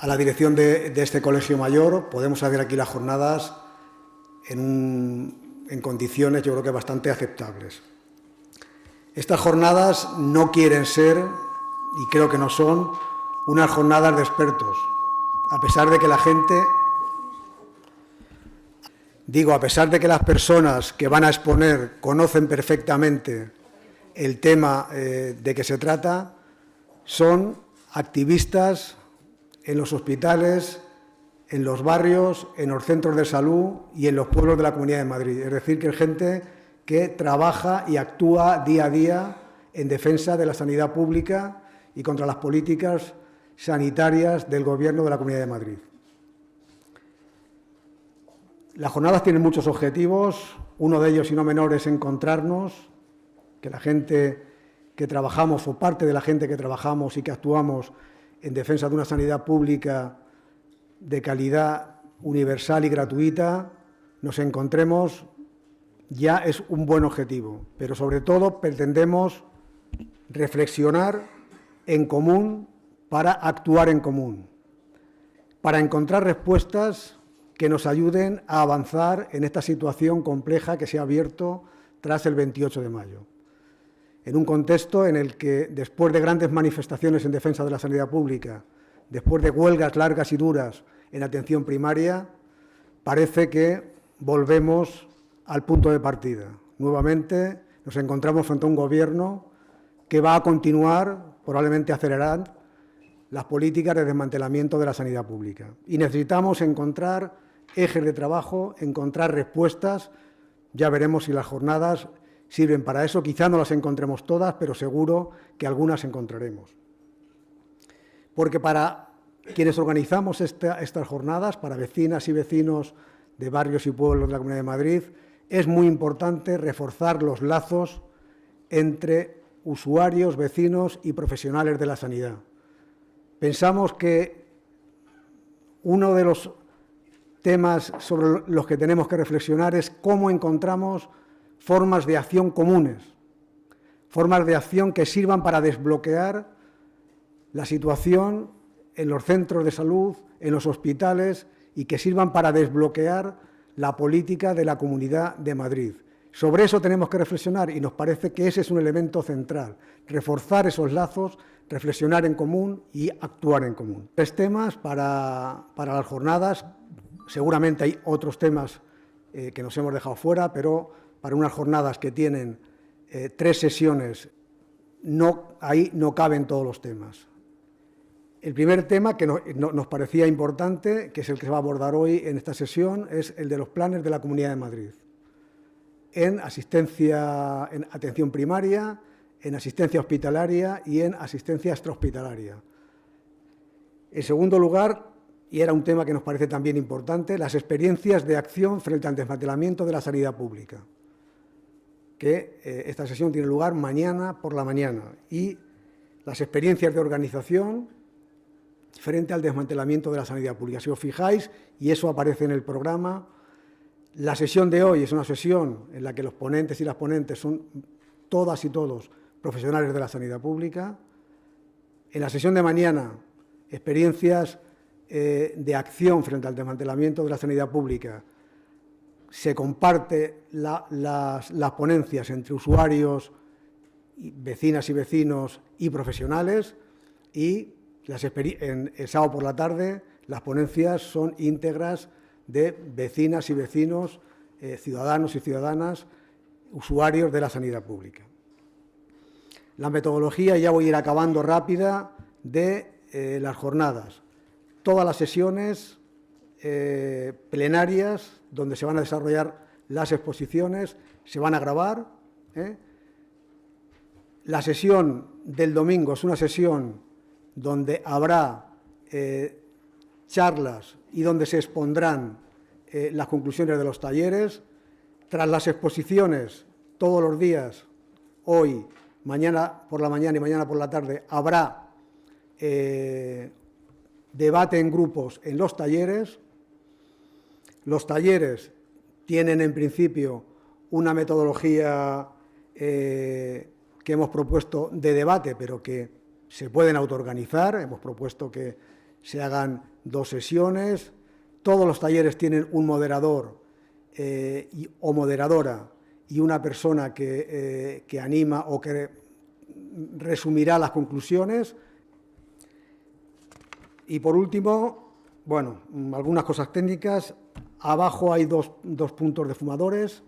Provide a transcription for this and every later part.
a la dirección de este colegio mayor. Podemos hacer aquí las jornadas en condiciones, yo creo que bastante aceptables. Estas jornadas no quieren ser, y creo que no son, unas jornadas de expertos, a pesar de que la gente... Digo, a pesar de que las personas que van a exponer conocen perfectamente el tema de que se trata, son activistas en los hospitales, en los barrios, en los centros de salud y en los pueblos de la Comunidad de Madrid. Es decir, que es gente que trabaja y actúa día a día en defensa de la sanidad pública y contra las políticas sanitarias del Gobierno de la Comunidad de Madrid. Las jornadas tienen muchos objetivos, uno de ellos y no menor es encontrarnos, que la gente que trabajamos o parte de la gente que trabajamos y que actuamos en defensa de una sanidad pública de calidad universal y gratuita, nos encontremos, ya es un buen objetivo, pero sobre todo pretendemos reflexionar en común para actuar en común, para encontrar respuestas que nos ayuden a avanzar en esta situación compleja que se ha abierto tras el 28 de mayo. En un contexto en el que, después de grandes manifestaciones en defensa de la sanidad pública, después de huelgas largas y duras en atención primaria, parece que volvemos al punto de partida. Nuevamente nos encontramos frente a un Gobierno que va a continuar, probablemente acelerar, las políticas de desmantelamiento de la sanidad pública. Y necesitamos encontrar ejes de trabajo, encontrar respuestas. Ya veremos si las jornadas sirven para eso. Quizá no las encontremos todas, pero seguro que algunas encontraremos. Porque para quienes organizamos estas jornadas, para vecinas y vecinos de barrios y pueblos de la Comunidad de Madrid, es muy importante reforzar los lazos entre usuarios, vecinos y profesionales de la sanidad. Pensamos que uno de los temas sobre los que tenemos que reflexionar es cómo encontramos formas de acción comunes, formas de acción que sirvan para desbloquear la situación en los centros de salud, en los hospitales y que sirvan para desbloquear la política de la Comunidad de Madrid. Sobre eso tenemos que reflexionar y nos parece que ese es un elemento central, reforzar esos lazos, reflexionar en común y actuar en común. 3 temas para las jornadas. Seguramente hay otros temas que nos hemos dejado fuera, pero para unas jornadas que tienen 3 sesiones, ahí no caben todos los temas. El primer tema que nos parecía importante, que es el que se va a abordar hoy en esta sesión, es el de los planes de la Comunidad de Madrid. En atención primaria, en asistencia hospitalaria y en asistencia extrahospitalaria. En segundo lugar, y era un tema que nos parece también importante, las experiencias de acción frente al desmantelamiento de la sanidad pública, que esta sesión tiene lugar mañana por la mañana, y las experiencias de organización frente al desmantelamiento de la sanidad pública. Si os fijáis, y eso aparece en el programa, la sesión de hoy es una sesión en la que los ponentes y las ponentes son todas y todos profesionales de la sanidad pública. En la sesión de mañana, experiencias de acción frente al desmantelamiento de la sanidad pública. Se comparte las ponencias entre usuarios, vecinas y vecinos y profesionales, y el sábado por la tarde las ponencias son íntegras de vecinas y vecinos, ciudadanos y ciudadanas, usuarios de la sanidad pública. La metodología, ya voy a ir acabando rápida, de las jornadas. Todas las sesiones plenarias donde se van a desarrollar las exposiciones se van a grabar. La sesión del domingo es una sesión donde habrá charlas y donde se expondrán las conclusiones de los talleres. Tras las exposiciones, todos los días, hoy, mañana por la mañana y mañana por la tarde, habrá debate en grupos en los talleres. Los talleres tienen, en principio, una metodología que hemos propuesto de debate, pero que se pueden autoorganizar. Hemos propuesto que se hagan 2 sesiones. Todos los talleres tienen un moderador o moderadora y una persona que anima o que resumirá las conclusiones. Y por último, bueno, algunas cosas técnicas. Abajo hay dos puntos de fumadores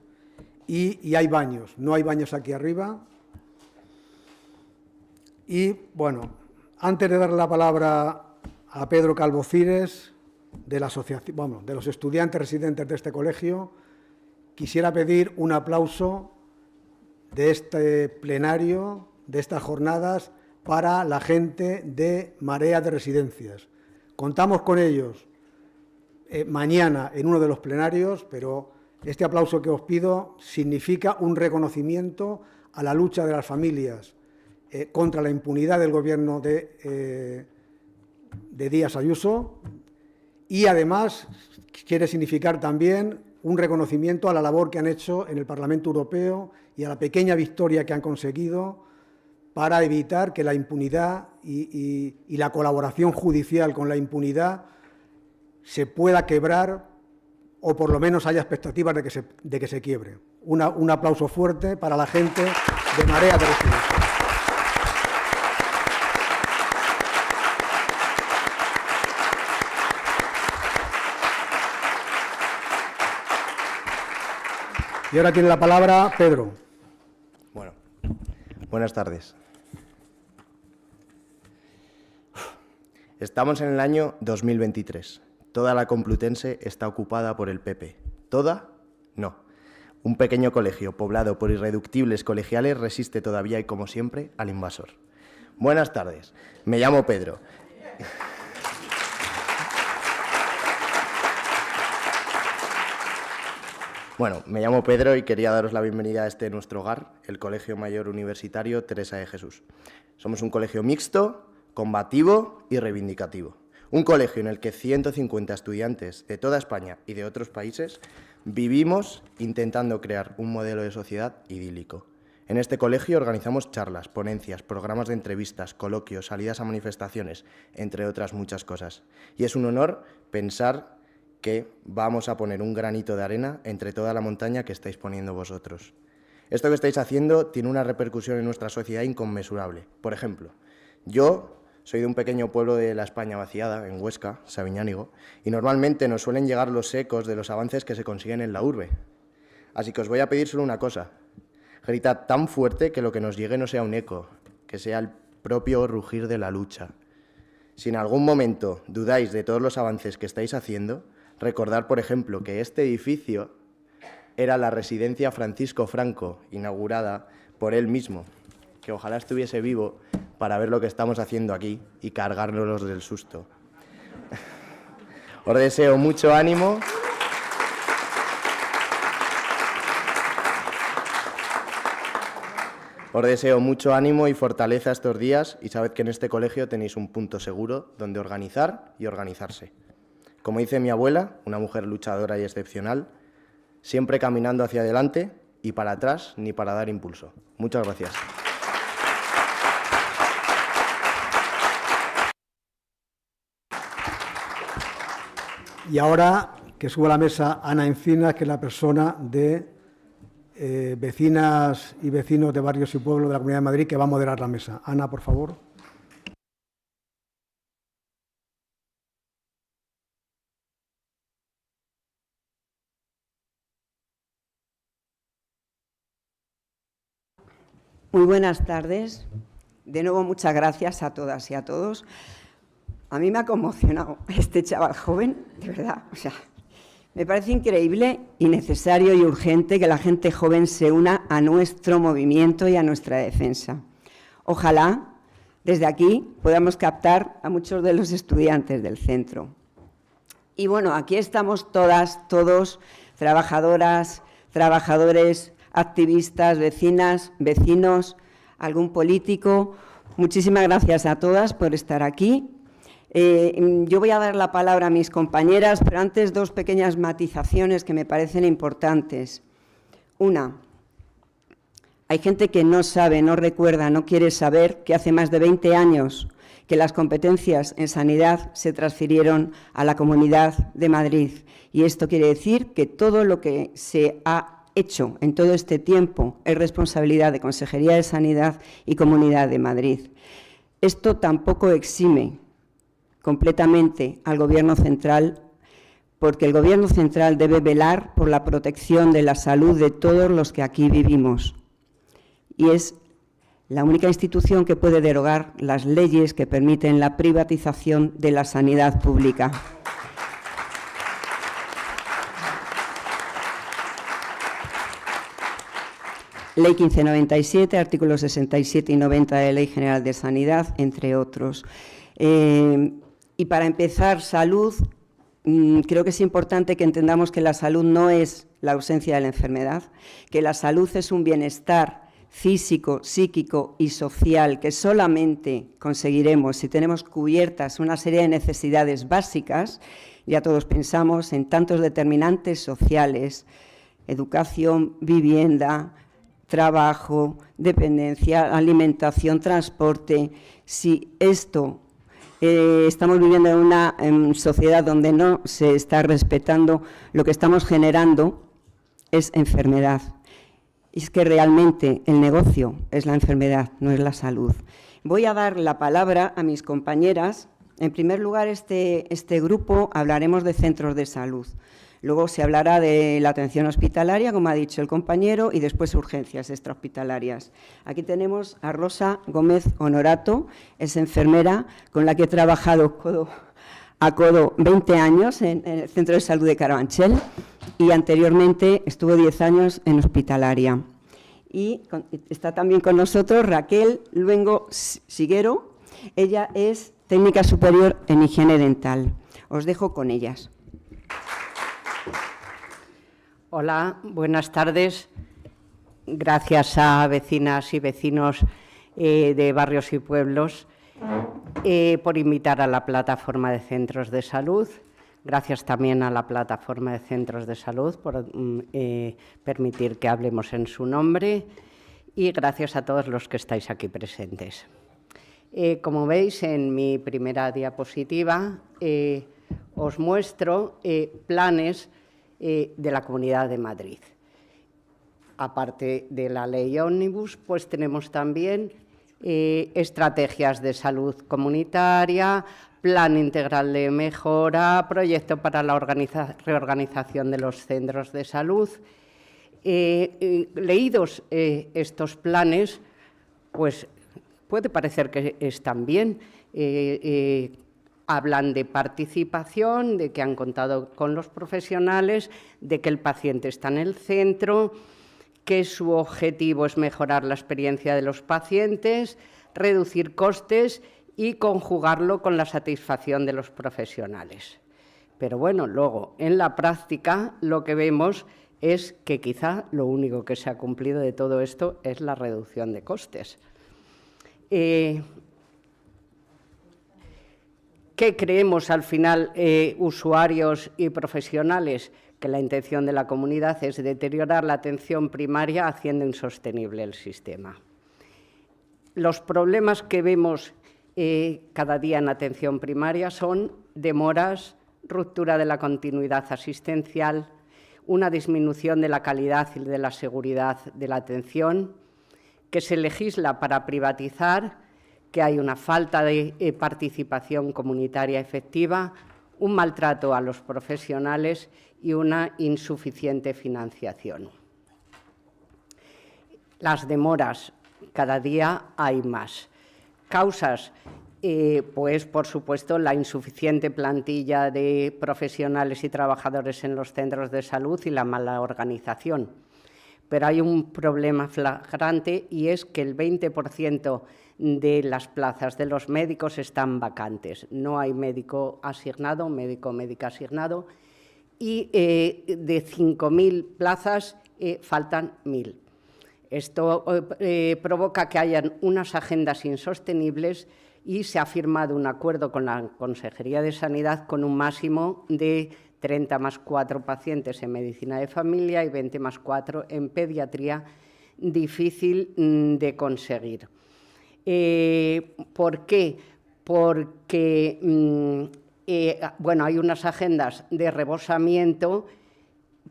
y hay baños. No hay baños aquí arriba. Y, bueno, antes de darle la palabra a Pedro Calvo Cires, de la asociación, vamos, de los estudiantes residentes de este colegio, quisiera pedir un aplauso de este plenario, de estas jornadas, para la gente de Marea de Residencias. Contamos con ellos mañana en uno de los plenarios, pero este aplauso que os pido significa un reconocimiento a la lucha de las familias contra la impunidad del gobierno de Díaz Ayuso, y además quiere significar también un reconocimiento a la labor que han hecho en el Parlamento Europeo y a la pequeña victoria que han conseguido para evitar que la impunidad y la colaboración judicial con la impunidad se pueda quebrar, o por lo menos haya expectativas de que se quiebre. Un aplauso fuerte para la gente de Marea de Residencias. Y ahora tiene la palabra Pedro. Bueno, buenas tardes. Estamos en el año 2023. Toda la Complutense está ocupada por el PP. ¿Toda? No. Un pequeño colegio poblado por irreductibles colegiales resiste todavía y, como siempre, al invasor. Buenas tardes. Me llamo Pedro. Bueno, me llamo Pedro y quería daros la bienvenida a este nuestro hogar, el Colegio Mayor Universitario Teresa de Jesús. Somos un colegio mixto, combativo y reivindicativo. Un colegio en el que 150 estudiantes de toda España y de otros países vivimos intentando crear un modelo de sociedad idílico. En este colegio organizamos charlas, ponencias, programas de entrevistas, coloquios, salidas a manifestaciones, entre otras muchas cosas. Y es un honor pensar que vamos a poner un granito de arena entre toda la montaña que estáis poniendo vosotros. Esto que estáis haciendo tiene una repercusión en nuestra sociedad inconmensurable. Por ejemplo, yo soy de un pequeño pueblo de la España vaciada, en Huesca, Sabiñánigo, y normalmente nos suelen llegar los ecos de los avances que se consiguen en la urbe. Así que os voy a pedir solo una cosa. Gritad tan fuerte que lo que nos llegue no sea un eco, que sea el propio rugir de la lucha. Si en algún momento dudáis de todos los avances que estáis haciendo, recordad, por ejemplo, que este edificio era la residencia Francisco Franco, inaugurada por él mismo, que ojalá estuviese vivo para ver lo que estamos haciendo aquí y cargárnoslos del susto. Os deseo mucho ánimo. Os deseo mucho ánimo y fortaleza estos días y sabed que en este colegio tenéis un punto seguro donde organizar y organizarse. Como dice mi abuela, una mujer luchadora y excepcional, siempre caminando hacia adelante y para atrás ni para dar impulso. Muchas gracias. Y ahora que suba a la mesa Ana Encinas, que es la persona de vecinas y vecinos de barrios y pueblos de la Comunidad de Madrid, que va a moderar la mesa. Ana, por favor. Muy buenas tardes. De nuevo, muchas gracias a todas y a todos. A mí me ha conmocionado este chaval joven, de verdad. O sea, me parece increíble y necesario y urgente que la gente joven se una a nuestro movimiento y a nuestra defensa. Ojalá, desde aquí, podamos captar a muchos de los estudiantes del centro. Y bueno, aquí estamos todas, todos, trabajadoras, trabajadores, activistas, vecinas, vecinos, algún político. Muchísimas gracias a todas por estar aquí. Yo voy a dar la palabra a mis compañeras, pero antes 2 pequeñas matizaciones que me parecen importantes. Una, hay gente que no sabe, no recuerda, no quiere saber que hace más de 20 años que las competencias en sanidad se transfirieron a la Comunidad de Madrid. Y esto quiere decir que todo lo que se ha hecho en todo este tiempo es responsabilidad de Consejería de Sanidad y Comunidad de Madrid. Esto tampoco exime completamente al Gobierno central, porque el Gobierno central debe velar por la protección de la salud de todos los que aquí vivimos. Y es la única institución que puede derogar las leyes que permiten la privatización de la sanidad pública. Ley 1597, artículos 67 y 90 de la Ley General de Sanidad, entre otros. Y para empezar, salud, creo que es importante que entendamos que la salud no es la ausencia de la enfermedad, que la salud es un bienestar físico, psíquico y social que solamente conseguiremos si tenemos cubiertas una serie de necesidades básicas. Ya todos pensamos en tantos determinantes sociales: educación, vivienda, trabajo, dependencia, alimentación, transporte. Si esto estamos viviendo en una sociedad donde no se está respetando, lo que estamos generando es enfermedad. Y es que realmente el negocio es la enfermedad, no es la salud. Voy a dar la palabra a mis compañeras. En primer lugar, este grupo hablaremos de centros de salud. Luego se hablará de la atención hospitalaria, como ha dicho el compañero, y después urgencias extrahospitalarias. Aquí tenemos a Rosa Gómez Honorato, es enfermera con la que he trabajado codo a codo 20 años en el Centro de Salud de Carabanchel y anteriormente estuvo 10 años en hospitalaria. Y está también con nosotros Raquel Luengo Siguero, ella es técnica superior en higiene dental. Os dejo con ellas. Hola, buenas tardes. Gracias a vecinas y vecinos de barrios y pueblos por invitar a la Plataforma de Centros de Salud. Gracias también a la Plataforma de Centros de Salud por permitir que hablemos en su nombre y gracias a todos los que estáis aquí presentes. Como veis, en mi primera diapositiva os muestro planes de la Comunidad de Madrid. Aparte de la ley Ómnibus, pues tenemos también estrategias de salud comunitaria, plan integral de mejora, proyecto para la reorganización de los centros de salud. Leídos estos planes, pues puede parecer que están bien. Hablan de participación, de que han contado con los profesionales, de que el paciente está en el centro, que su objetivo es mejorar la experiencia de los pacientes, reducir costes y conjugarlo con la satisfacción de los profesionales. Pero bueno, luego, en la práctica, lo que vemos es que quizá lo único que se ha cumplido de todo esto es la reducción de costes. ¿Qué creemos al final, usuarios y profesionales? Que la intención de la comunidad es deteriorar la atención primaria haciendo insostenible el sistema. Los problemas que vemos cada día en atención primaria son demoras, ruptura de la continuidad asistencial, una disminución de la calidad y de la seguridad de la atención, que se legisla para privatizar, que hay una falta de participación comunitaria efectiva, un maltrato a los profesionales y una insuficiente financiación. Las demoras, cada día hay más. Causas, pues por supuesto la insuficiente plantilla de profesionales y trabajadores en los centros de salud y la mala organización. Pero hay un problema flagrante y es que el 20% de las plazas de los médicos están vacantes. No hay médico asignado, médico o médica asignado y de 5.000 plazas faltan 1.000. Esto provoca que hayan unas agendas insostenibles y se ha firmado un acuerdo con la Consejería de Sanidad con un máximo de 30 más 4 pacientes en medicina de familia y 20 más 4 en pediatría, difícil de conseguir. ¿Por qué? porque bueno, hay unas agendas de rebosamiento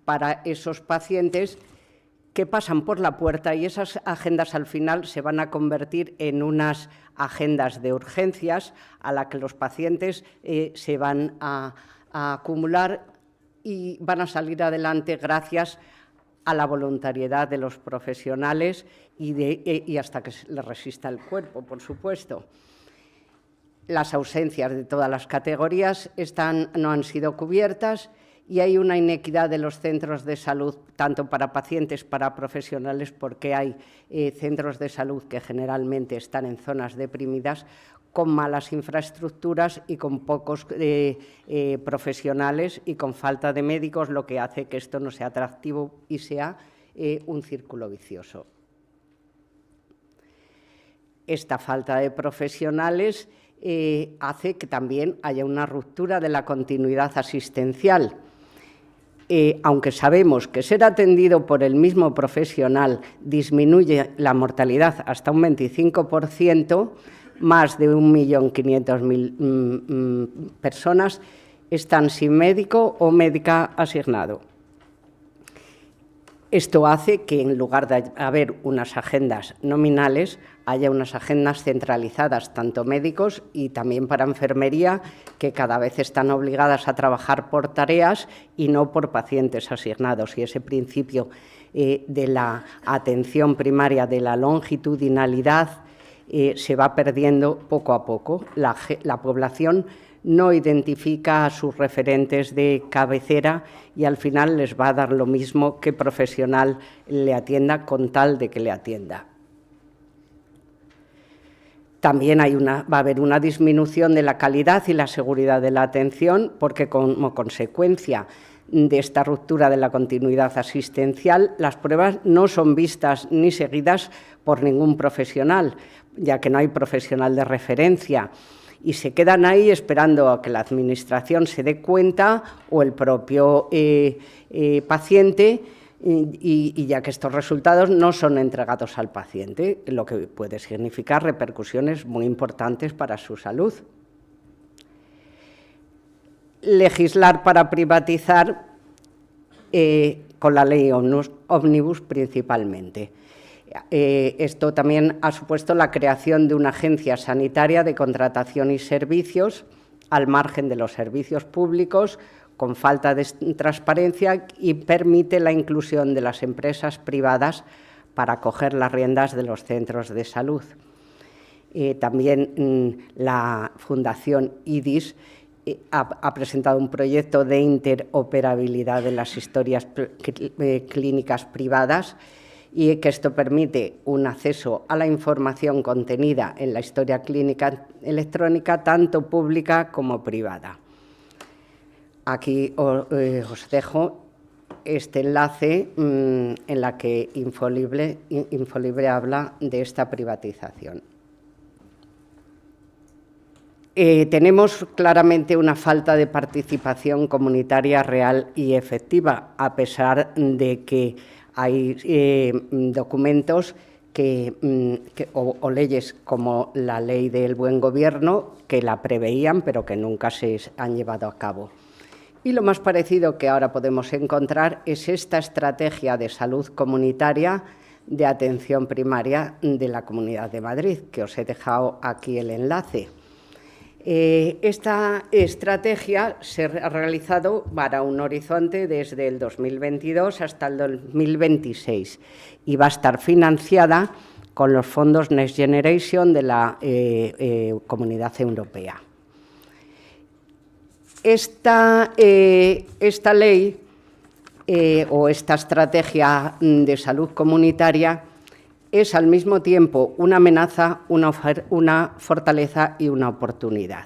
para esos pacientes que pasan por la puerta y esas agendas al final se van a convertir en unas agendas de urgencias a las que los pacientes se van a acumular y van a salir adelante gracias a la voluntariedad de los profesionales y hasta que les resista el cuerpo, por supuesto. Las ausencias de todas las categorías no han sido cubiertas y hay una inequidad de los centros de salud, tanto para pacientes, para profesionales, porque hay centros de salud que generalmente están en zonas deprimidas, con malas infraestructuras y con pocos profesionales y con falta de médicos, lo que hace que esto no sea atractivo y sea un círculo vicioso. Esta falta de profesionales hace que también haya una ruptura de la continuidad asistencial. Aunque sabemos que ser atendido por el mismo profesional disminuye la mortalidad hasta un 25%, más de 1.500.000 personas están sin médico o médica asignado. Esto hace que, en lugar de haber unas agendas nominales, haya unas agendas centralizadas, tanto médicos y también para enfermería, que cada vez están obligadas a trabajar por tareas y no por pacientes asignados. Y ese principio de la atención primaria, de la longitudinalidad, se va perdiendo poco a poco. La población no identifica a sus referentes de cabecera y al final les va a dar lo mismo qué profesional le atienda con tal de que le atienda. También va a haber una disminución de la calidad y la seguridad de la atención, porque como consecuencia de esta ruptura de la continuidad asistencial, las pruebas no son vistas ni seguidas por ningún profesional, ya que no hay profesional de referencia, y se quedan ahí esperando a que la Administración se dé cuenta o el propio paciente, y ya que estos resultados no son entregados al paciente, lo que puede significar repercusiones muy importantes para su salud. Legislar para privatizar con la ley Ómnibus principalmente. Esto también ha supuesto la creación de una agencia sanitaria de contratación y servicios al margen de los servicios públicos, con falta de transparencia, y permite la inclusión de las empresas privadas para coger las riendas de los centros de salud. También la Fundación IDIS ha presentado un proyecto de interoperabilidad de las historias clínicas privadas, y que esto permite un acceso a la información contenida en la historia clínica electrónica, tanto pública como privada. Aquí os dejo este enlace en la que Infolibre habla de esta privatización. Tenemos claramente una falta de participación comunitaria real y efectiva, a pesar de que hay documentos o leyes como la Ley del Buen Gobierno que la preveían, pero que nunca se han llevado a cabo. Y lo más parecido que ahora podemos encontrar es esta estrategia de salud comunitaria de atención primaria de la Comunidad de Madrid, que os he dejado aquí el enlace. Esta estrategia se ha realizado para un horizonte desde el 2022 hasta el 2026 y va a estar financiada con los fondos Next Generation de la Comunidad Europea. Esta ley o esta estrategia de salud comunitaria es al mismo tiempo una amenaza, una fortaleza y una oportunidad.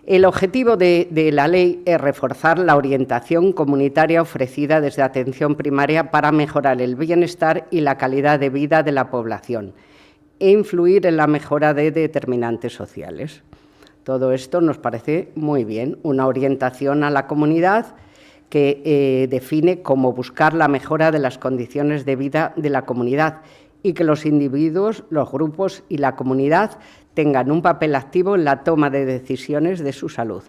El objetivo de la ley es reforzar la orientación comunitaria ofrecida desde atención primaria para mejorar el bienestar y la calidad de vida de la población e influir en la mejora de determinantes sociales. Todo esto nos parece muy bien, una orientación a la comunidad que define cómo buscar la mejora de las condiciones de vida de la comunidad, y que los individuos, los grupos y la comunidad tengan un papel activo en la toma de decisiones de su salud.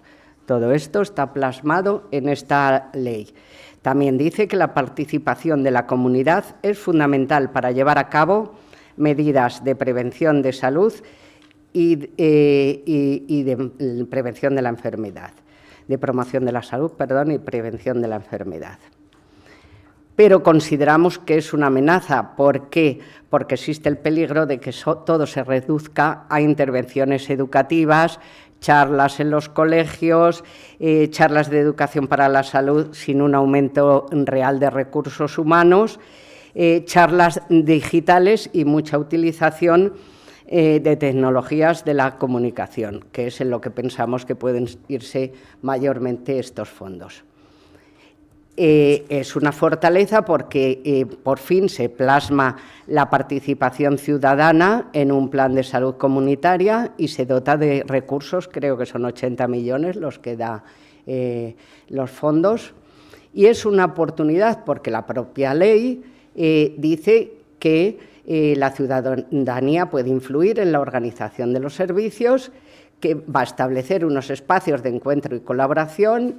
Todo esto está plasmado en esta ley. También dice que la participación de la comunidad es fundamental para llevar a cabo medidas de prevención de salud y de prevención de la enfermedad, de promoción de la salud, y prevención de la enfermedad. Pero consideramos que es una amenaza. ¿Por qué? Porque existe el peligro de que todo se reduzca a intervenciones educativas, charlas en los colegios, charlas de educación para la salud sin un aumento real de recursos humanos, charlas digitales y mucha utilización de tecnologías de la comunicación, que es en lo que pensamos que pueden irse mayormente estos fondos. Es una fortaleza porque por fin se plasma la participación ciudadana en un plan de salud comunitaria y se dota de recursos, creo que son 80 millones los que da los fondos, y es una oportunidad porque la propia ley dice que la ciudadanía puede influir en la organización de los servicios, que va a establecer unos espacios de encuentro y colaboración,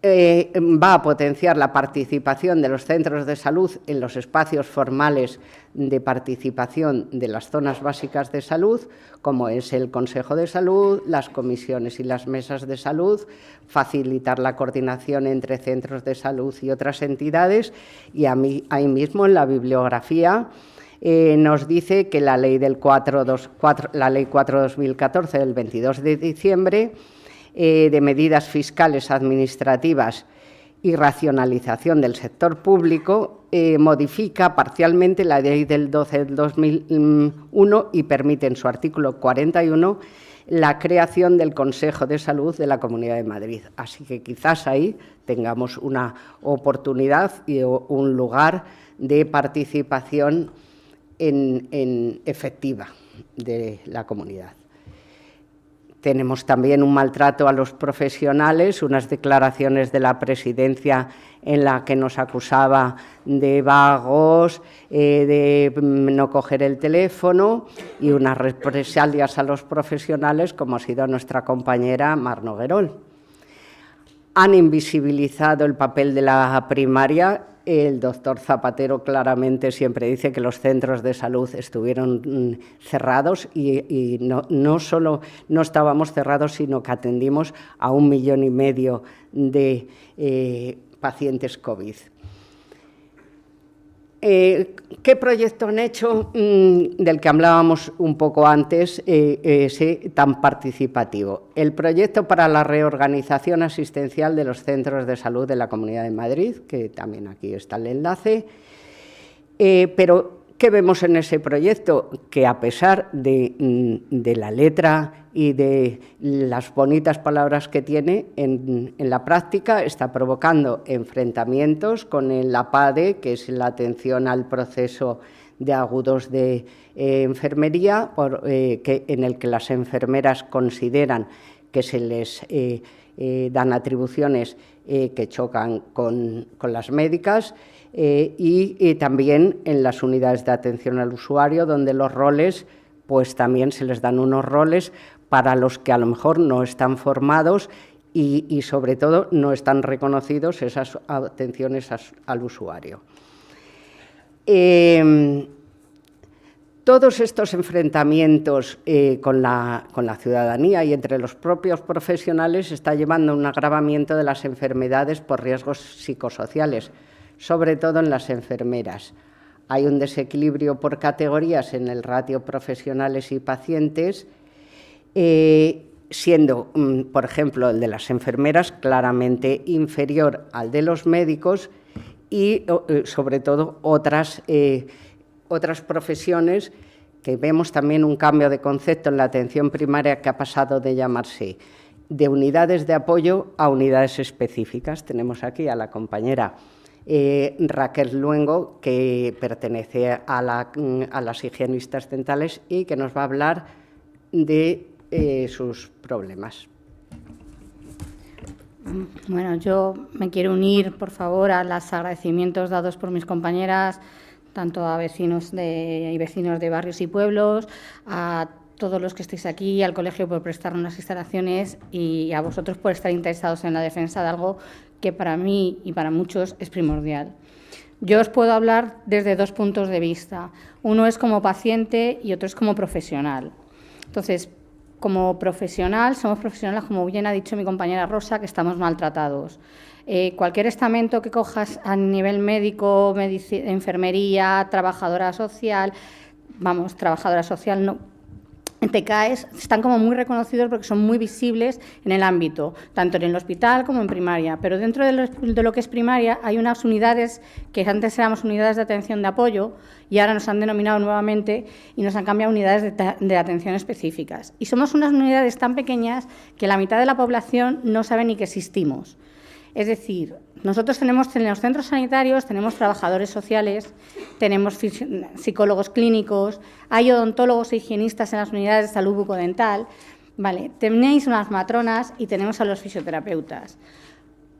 va a potenciar la participación de los centros de salud en los espacios formales de participación de las zonas básicas de salud, como es el Consejo de Salud, las comisiones y las mesas de salud, facilitar la coordinación entre centros de salud y otras entidades, y ahí mismo en la bibliografía nos dice que la Ley 4/2014 del 22 de diciembre de medidas fiscales administrativas y racionalización del sector público modifica parcialmente la Ley del 12 del 2001 y permite en su artículo 41 la creación del Consejo de Salud de la Comunidad de Madrid. Así que quizás ahí tengamos una oportunidad y un lugar de participación efectiva de la comunidad. Tenemos también un maltrato a los profesionales, unas declaraciones de la presidencia en la que nos acusaba de vagos, de no coger el teléfono, y unas represalias a los profesionales, como ha sido nuestra compañera Mar Noguerol. Han invisibilizado el papel de la primaria. El doctor Zapatero claramente siempre dice que los centros de salud estuvieron cerrados y no solo no estábamos cerrados, sino que atendimos a 1,5 millones de pacientes COVID. ¿Qué proyecto han hecho del que hablábamos un poco antes, ese tan participativo? El proyecto para la reorganización asistencial de los centros de salud de la Comunidad de Madrid, que también aquí está el enlace. Pero, ¿qué vemos en ese proyecto? Que a pesar de la letra y de las bonitas palabras que tiene, en la práctica está provocando enfrentamientos con el APADE, que es la atención al proceso de agudos de enfermería, en el que las enfermeras consideran que se les dan atribuciones que chocan con las médicas, y también en las unidades de atención al usuario, donde los roles, pues también se les dan unos roles para los que a lo mejor no están formados y sobre todo no están reconocidos esas atenciones al usuario. Todos estos enfrentamientos con la ciudadanía y entre los propios profesionales está llevando a un agravamiento de las enfermedades por riesgos psicosociales, sobre todo en las enfermeras. Hay un desequilibrio por categorías en el ratio profesionales y pacientes, siendo, por ejemplo, el de las enfermeras claramente inferior al de los médicos y, sobre todo, otras profesiones que vemos también un cambio de concepto en la atención primaria que ha pasado de llamarse de unidades de apoyo a unidades específicas. Tenemos aquí a la compañera Raquel Luengo, que pertenece a las higienistas dentales y que nos va a hablar de sus problemas. Bueno, yo me quiero unir, por favor, a los agradecimientos dados por mis compañeras, tanto a vecinos y vecinos de barrios y pueblos, a todos los que estáis aquí, al colegio por prestar unas instalaciones y a vosotros por estar interesados en la defensa de algo que para mí y para muchos es primordial. Yo os puedo hablar desde dos puntos de vista. Uno es como paciente y otro es como profesional. Entonces, como profesional, somos profesionales, como bien ha dicho mi compañera Rosa, que estamos maltratados. Cualquier estamento que cojas a nivel médico, enfermería, trabajadora social no, te caes, están como muy reconocidos porque son muy visibles en el ámbito, tanto en el hospital como en primaria. Pero dentro de lo que es primaria hay unas unidades que antes éramos unidades de atención de apoyo y ahora nos han denominado nuevamente y nos han cambiado unidades de atención específicas. Y somos unas unidades tan pequeñas que la mitad de la población no sabe ni que existimos. Es decir, nosotros en los centros sanitarios tenemos trabajadores sociales, tenemos psicólogos clínicos, hay odontólogos e higienistas en las unidades de salud bucodental, ¿vale? Tenéis unas matronas y tenemos a los fisioterapeutas.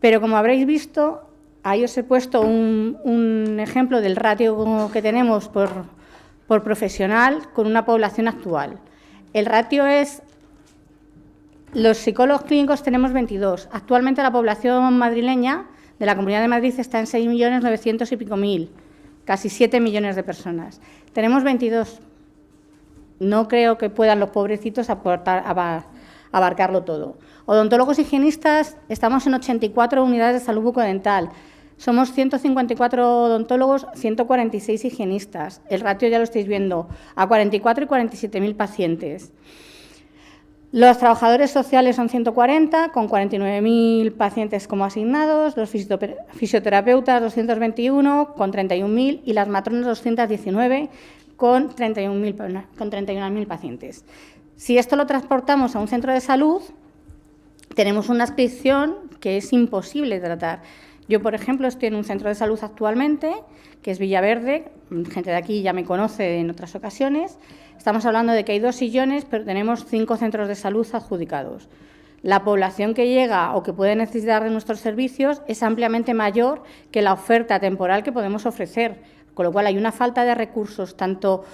Pero como habréis visto, ahí os he puesto un ejemplo del ratio que tenemos por profesional con una población actual. El ratio es... Los psicólogos clínicos tenemos 22. Actualmente la población madrileña de la Comunidad de Madrid está en 6.900.000 y pico, casi 7 millones de personas. Tenemos 22. No creo que puedan los pobrecitos abarcarlo todo. Odontólogos higienistas, estamos en 84 unidades de salud bucodental. Somos 154 odontólogos, 146 higienistas. El ratio ya lo estáis viendo, a 44 y 47.000 pacientes. Los trabajadores sociales son 140, con 49.000 pacientes como asignados, los fisioterapeutas 221, con 31.000, y las matronas 219, con 31.000 pacientes. Si esto lo transportamos a un centro de salud, tenemos una adscripción que es imposible de tratar. Yo, por ejemplo, estoy en un centro de salud actualmente, que es Villaverde, gente de aquí ya me conoce en otras ocasiones. Estamos hablando de que hay 2 sillones, pero tenemos 5 centros de salud adjudicados. La población que llega o que puede necesitar de nuestros servicios es ampliamente mayor que la oferta temporal que podemos ofrecer, con lo cual hay una falta de recursos, tanto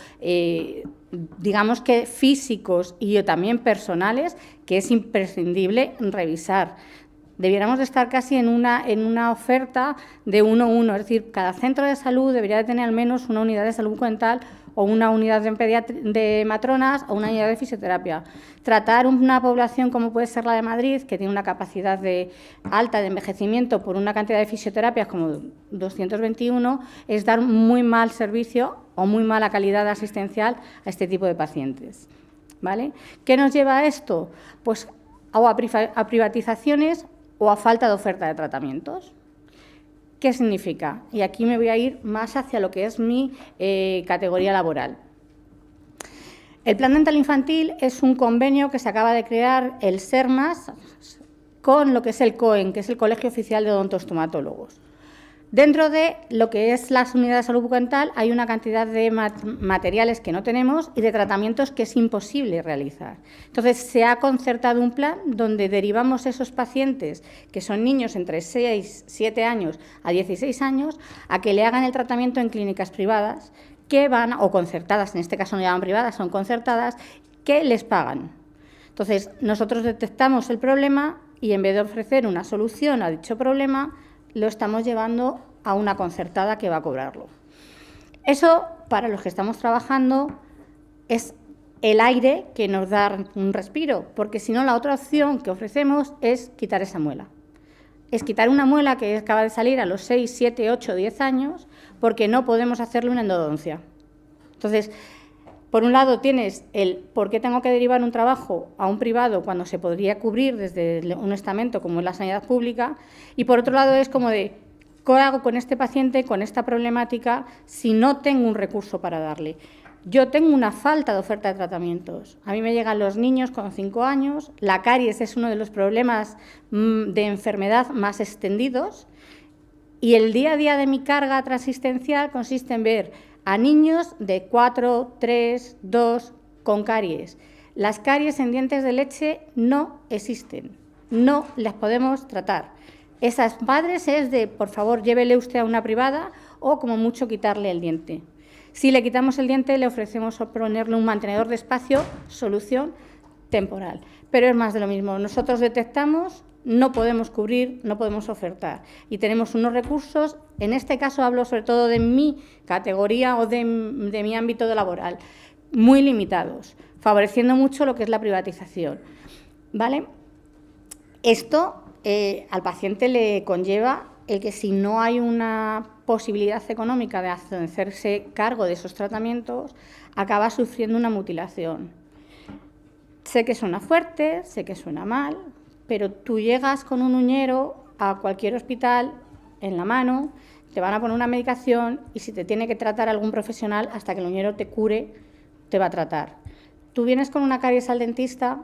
digamos que físicos y también personales, que es imprescindible revisar. Debiéramos de estar casi en una oferta de 1-1, es decir, cada centro de salud debería de tener al menos una unidad de salud bucodental o una unidad de matronas o una unidad de fisioterapia. Tratar una población como puede ser la de Madrid, que tiene una capacidad alta de envejecimiento por una cantidad de fisioterapias como 221, es dar muy mal servicio o muy mala calidad asistencial a este tipo de pacientes, ¿vale? ¿Qué nos lleva a esto? Pues a privatizaciones o a falta de oferta de tratamientos. ¿Qué significa? Y aquí me voy a ir más hacia lo que es mi categoría laboral. El Plan Dental Infantil es un convenio que se acaba de crear el SERMAS con lo que es el COEN, que es el Colegio Oficial de Odontostomatólogos. Dentro de lo que es las unidades de salud bucodental hay una cantidad de materiales que no tenemos y de tratamientos que es imposible realizar. Entonces, se ha concertado un plan donde derivamos esos pacientes, que son niños entre 6, 7 años a 16 años, a que le hagan el tratamiento en clínicas privadas, que van, o concertadas, en este caso no llaman privadas, son concertadas, que les pagan. Entonces, nosotros detectamos el problema y en vez de ofrecer una solución a dicho problema, lo estamos llevando a una concertada que va a cobrarlo. Eso, para los que estamos trabajando, es el aire que nos da un respiro, porque si no, la otra opción que ofrecemos es quitar esa muela. Es quitar una muela que acaba de salir a los 6, 7, 8, 10 años, porque no podemos hacerle una endodoncia. Entonces, por un lado tienes el por qué tengo que derivar un trabajo a un privado cuando se podría cubrir desde un estamento como es la sanidad pública, y por otro lado es como de ¿qué hago con este paciente, con esta problemática, si no tengo un recurso para darle? Yo tengo una falta de oferta de tratamientos. A mí me llegan los niños con 5 años, la caries es uno de los problemas de enfermedad más extendidos, y el día a día de mi carga asistencial consiste en ver a niños de 4, 3, 2 con caries. Las caries en dientes de leche no existen, no las podemos tratar. Esas padres es de, por favor, llévele usted a una privada o como mucho quitarle el diente. Si le quitamos el diente, le ofrecemos ponerle un mantenedor de espacio, solución temporal. Pero es más de lo mismo. Nosotros detectamos, no podemos cubrir, no podemos ofertar. Y tenemos unos recursos, en este caso hablo sobre todo de mi categoría o de mi ámbito laboral, muy limitados, favoreciendo mucho lo que es la privatización, ¿vale? Esto al paciente le conlleva el que si no hay una posibilidad económica de hacerse cargo de esos tratamientos, acaba sufriendo una mutilación. Sé que suena fuerte, sé que suena mal, pero tú llegas con un uñero a cualquier hospital en la mano, te van a poner una medicación y si te tiene que tratar algún profesional, hasta que el uñero te cure, te va a tratar. Tú vienes con una caries al dentista,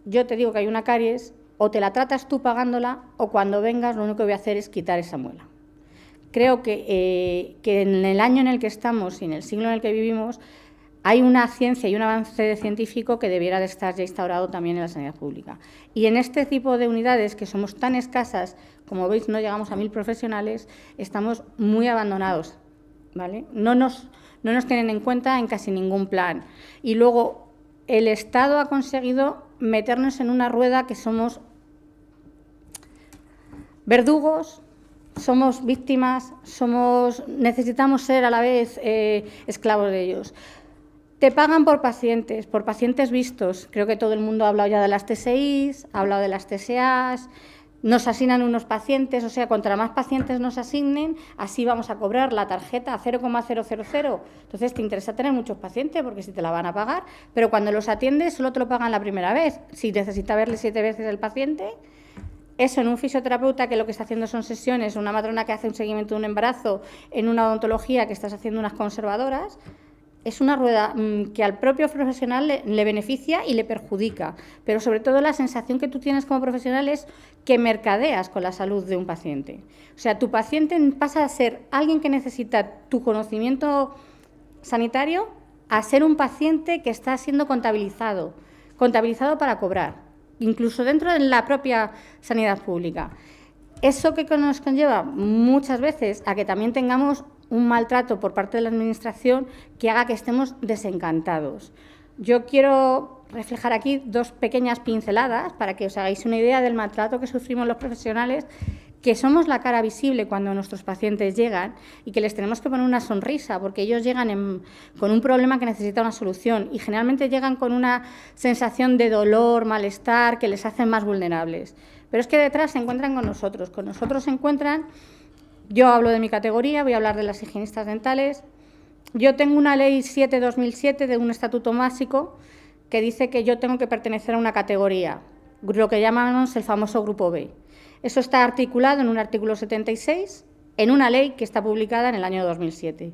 yo te digo que hay una caries, o te la tratas tú pagándola, o cuando vengas lo único que voy a hacer es quitar esa muela. Creo que en el año en el que estamos y en el siglo en el que vivimos, hay una ciencia y un avance científico que debiera de estar ya instaurado también en la sanidad pública. Y en este tipo de unidades, que somos tan escasas, como veis, no llegamos a 1000 profesionales, estamos muy abandonados, ¿vale? No nos tienen en cuenta en casi ningún plan. Y luego, el Estado ha conseguido meternos en una rueda que somos verdugos, somos víctimas, necesitamos ser a la vez esclavos de ellos. Te pagan por pacientes vistos. Creo que todo el mundo ha hablado ya de las TSIs, ha hablado de las TSAs, nos asignan unos pacientes, o sea, contra más pacientes nos asignen, así vamos a cobrar la tarjeta a 0,000. Entonces, te interesa tener muchos pacientes porque si te la van a pagar, pero cuando los atiendes solo te lo pagan la primera vez. Si necesita verle 7 veces el paciente, eso en un fisioterapeuta que lo que está haciendo son sesiones, una matrona que hace un seguimiento de un embarazo, en una odontología que estás haciendo unas conservadoras, es una rueda que al propio profesional le beneficia y le perjudica, pero sobre todo la sensación que tú tienes como profesional es que mercadeas con la salud de un paciente. O sea, tu paciente pasa a ser alguien que necesita tu conocimiento sanitario a ser un paciente que está siendo contabilizado para cobrar, incluso dentro de la propia sanidad pública. Eso que nos conlleva muchas veces a que también tengamos un maltrato por parte de la Administración que haga que estemos desencantados. Yo quiero reflejar aquí 2 pequeñas pinceladas para que os hagáis una idea del maltrato que sufrimos los profesionales, que somos la cara visible cuando nuestros pacientes llegan y que les tenemos que poner una sonrisa porque ellos llegan con un problema que necesita una solución y generalmente llegan con una sensación de dolor, malestar, que les hacen más vulnerables. Pero es que detrás se encuentran con nosotros se encuentran. Yo hablo de mi categoría, voy a hablar de las higienistas dentales. Yo tengo una ley 7/2007 de un estatuto básico que dice que yo tengo que pertenecer a una categoría, lo que llamamos el famoso Grupo B. Eso está articulado en un artículo 76, en una ley que está publicada en el año 2007.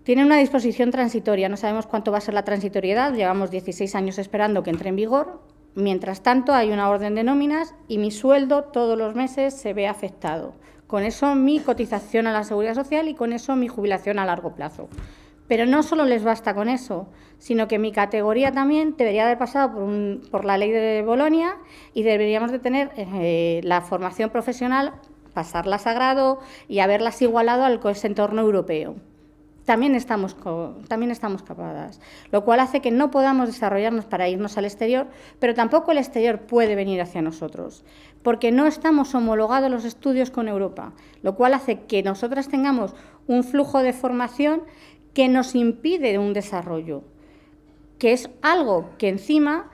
Tiene una disposición transitoria, no sabemos cuánto va a ser la transitoriedad, llevamos 16 años esperando que entre en vigor. Mientras tanto, hay una orden de nóminas y mi sueldo todos los meses se ve afectado. Con eso mi cotización a la Seguridad Social y con eso mi jubilación a largo plazo. Pero no solo les basta con eso, sino que mi categoría también debería haber pasado por la ley de Bolonia y deberíamos de tener la formación profesional, pasarla a sagrado y haberlas igualado al entorno europeo. También estamos capadas, lo cual hace que no podamos desarrollarnos para irnos al exterior, pero tampoco el exterior puede venir hacia nosotros, porque no estamos homologados los estudios con Europa, lo cual hace que nosotras tengamos un flujo de formación que nos impide un desarrollo, que es algo que encima,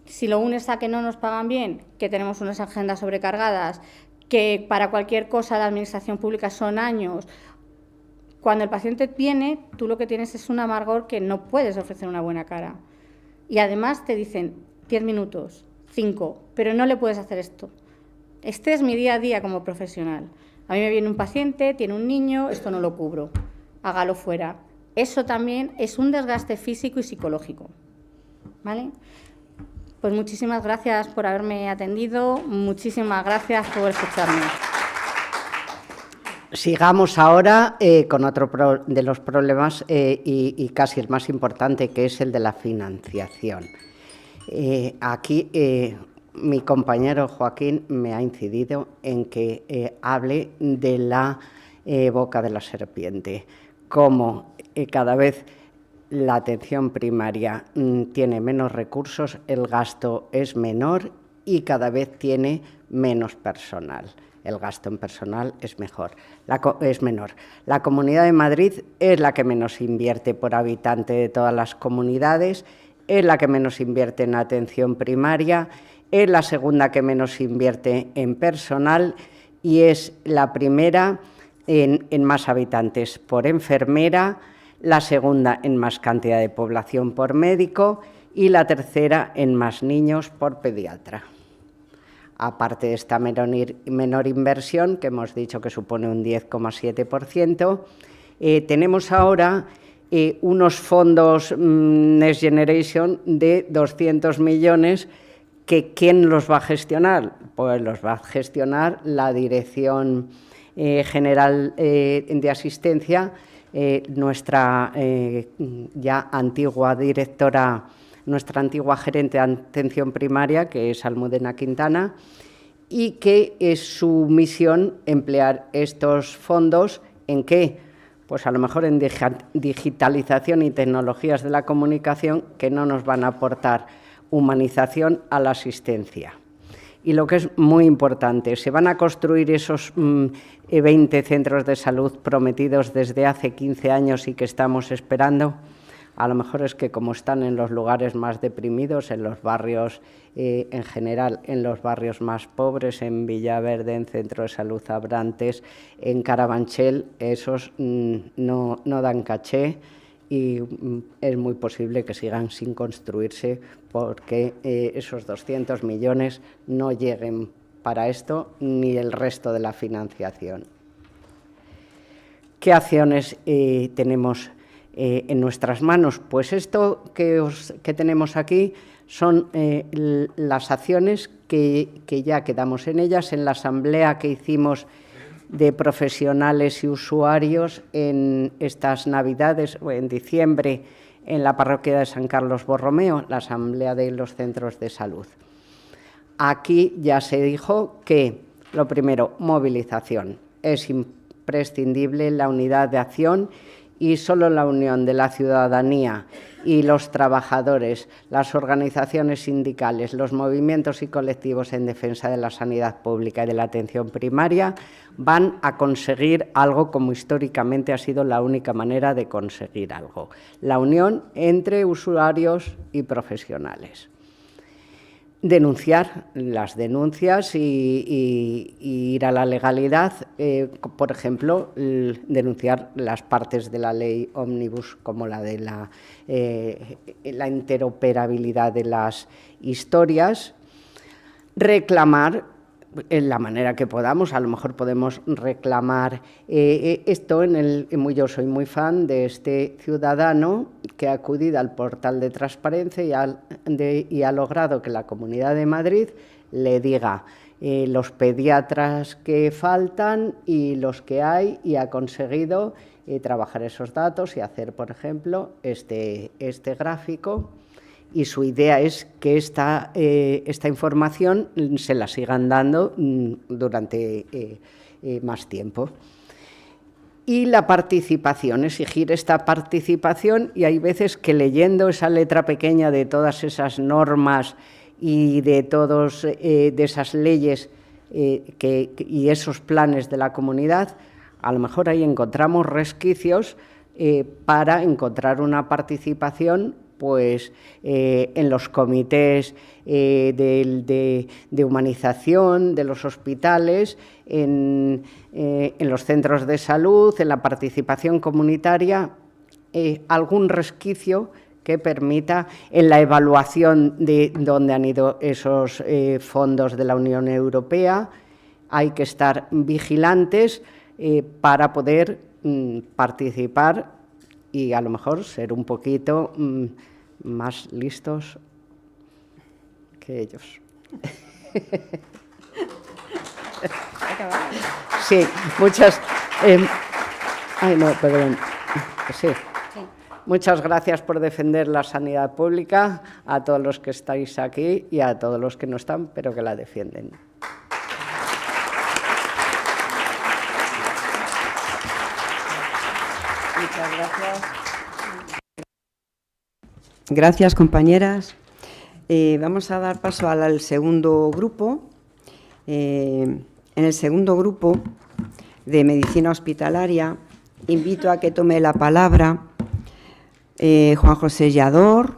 si lo unes a que no nos pagan bien, que tenemos unas agendas sobrecargadas, que para cualquier cosa la administración pública son años. Cuando el paciente viene, tú lo que tienes es un amargor que no puedes ofrecer una buena cara. Y además te dicen 10 minutos, 5, pero no le puedes hacer esto. Este es mi día a día como profesional. A mí me viene un paciente, tiene un niño, esto no lo cubro, hágalo fuera. Eso también es un desgaste físico y psicológico, ¿vale? Pues muchísimas gracias por haberme atendido, muchísimas gracias por escucharme. Sigamos ahora con otro de los problemas y casi el más importante, que es el de la financiación. Aquí mi compañero Joaquín me ha incidido en que hable de la boca de la serpiente, cómo cada vez la atención primaria tiene menos recursos, el gasto es menor y cada vez tiene menos personal. El gasto en personal es menor. La Comunidad de Madrid es la que menos invierte por habitante de todas las comunidades, es la que menos invierte en atención primaria, es la segunda que menos invierte en personal y es la primera en más habitantes por enfermera, la segunda en más cantidad de población por médico y la tercera en más niños por pediatra. Aparte de esta menor inversión, que hemos dicho que supone un 10,7%, tenemos ahora unos fondos Next Generation de 200 millones, que ¿quién los va a gestionar? Pues los va a gestionar la Dirección General de Asistencia, nuestra ya antigua directora, nuestra antigua gerente de atención primaria, que es Almudena Quintana, y que es su misión emplear estos fondos ¿en qué? Pues a lo mejor en digitalización y tecnologías de la comunicación que no nos van a aportar humanización a la asistencia. Y lo que es muy importante, se van a construir esos 20 centros de salud prometidos desde hace 15 años y que estamos esperando. A lo mejor es que como están en los lugares más deprimidos, en los barrios, en general, en los barrios más pobres, en Villaverde, en Centro de Salud Abrantes, en Carabanchel, esos no dan caché y es muy posible que sigan sin construirse porque esos 200 millones no lleguen para esto ni el resto de la financiación. ¿Qué acciones tenemos en nuestras manos? Pues esto que tenemos aquí son las acciones que ya quedamos en ellas en la asamblea que hicimos de profesionales y usuarios en estas Navidades o en diciembre en la parroquia de San Carlos Borromeo, la asamblea de los centros de salud. Aquí ya se dijo que, lo primero, movilización. Es imprescindible la unidad de acción y solo la unión de la ciudadanía y los trabajadores, las organizaciones sindicales, los movimientos y colectivos en defensa de la sanidad pública y de la atención primaria van a conseguir algo como históricamente ha sido la única manera de conseguir algo, la unión entre usuarios y profesionales. Denunciar las denuncias y ir a la legalidad, por ejemplo, denunciar las partes de la ley ómnibus como la de la interoperabilidad de las historias, reclamar en la manera que podamos, a lo mejor podemos reclamar esto yo soy muy fan de este ciudadano que ha acudido al portal de transparencia y ha logrado que la Comunidad de Madrid le diga los pediatras que faltan y los que hay y ha conseguido trabajar esos datos y hacer, por ejemplo, este gráfico. Y su idea es que esta información se la sigan dando durante más tiempo. Y la participación, exigir esta participación, y hay veces que leyendo esa letra pequeña de todas esas normas y de esas leyes y esos planes de la comunidad, a lo mejor ahí encontramos resquicios para encontrar una participación pues en los comités de humanización de los hospitales, en los centros de salud, en la participación comunitaria, algún resquicio que permita en la evaluación de dónde han ido esos fondos de la Unión Europea. Hay que estar vigilantes para poder participar y a lo mejor ser un poquito más listos que ellos. Sí, muchas... perdón. Sí. Muchas gracias por defender la sanidad pública, a todos los que estáis aquí y a todos los que no están, pero que la defienden. Muchas gracias. Gracias, compañeras. Vamos a dar paso al segundo grupo. En el segundo grupo de Medicina Hospitalaria invito a que tome la palabra Juan José Llador,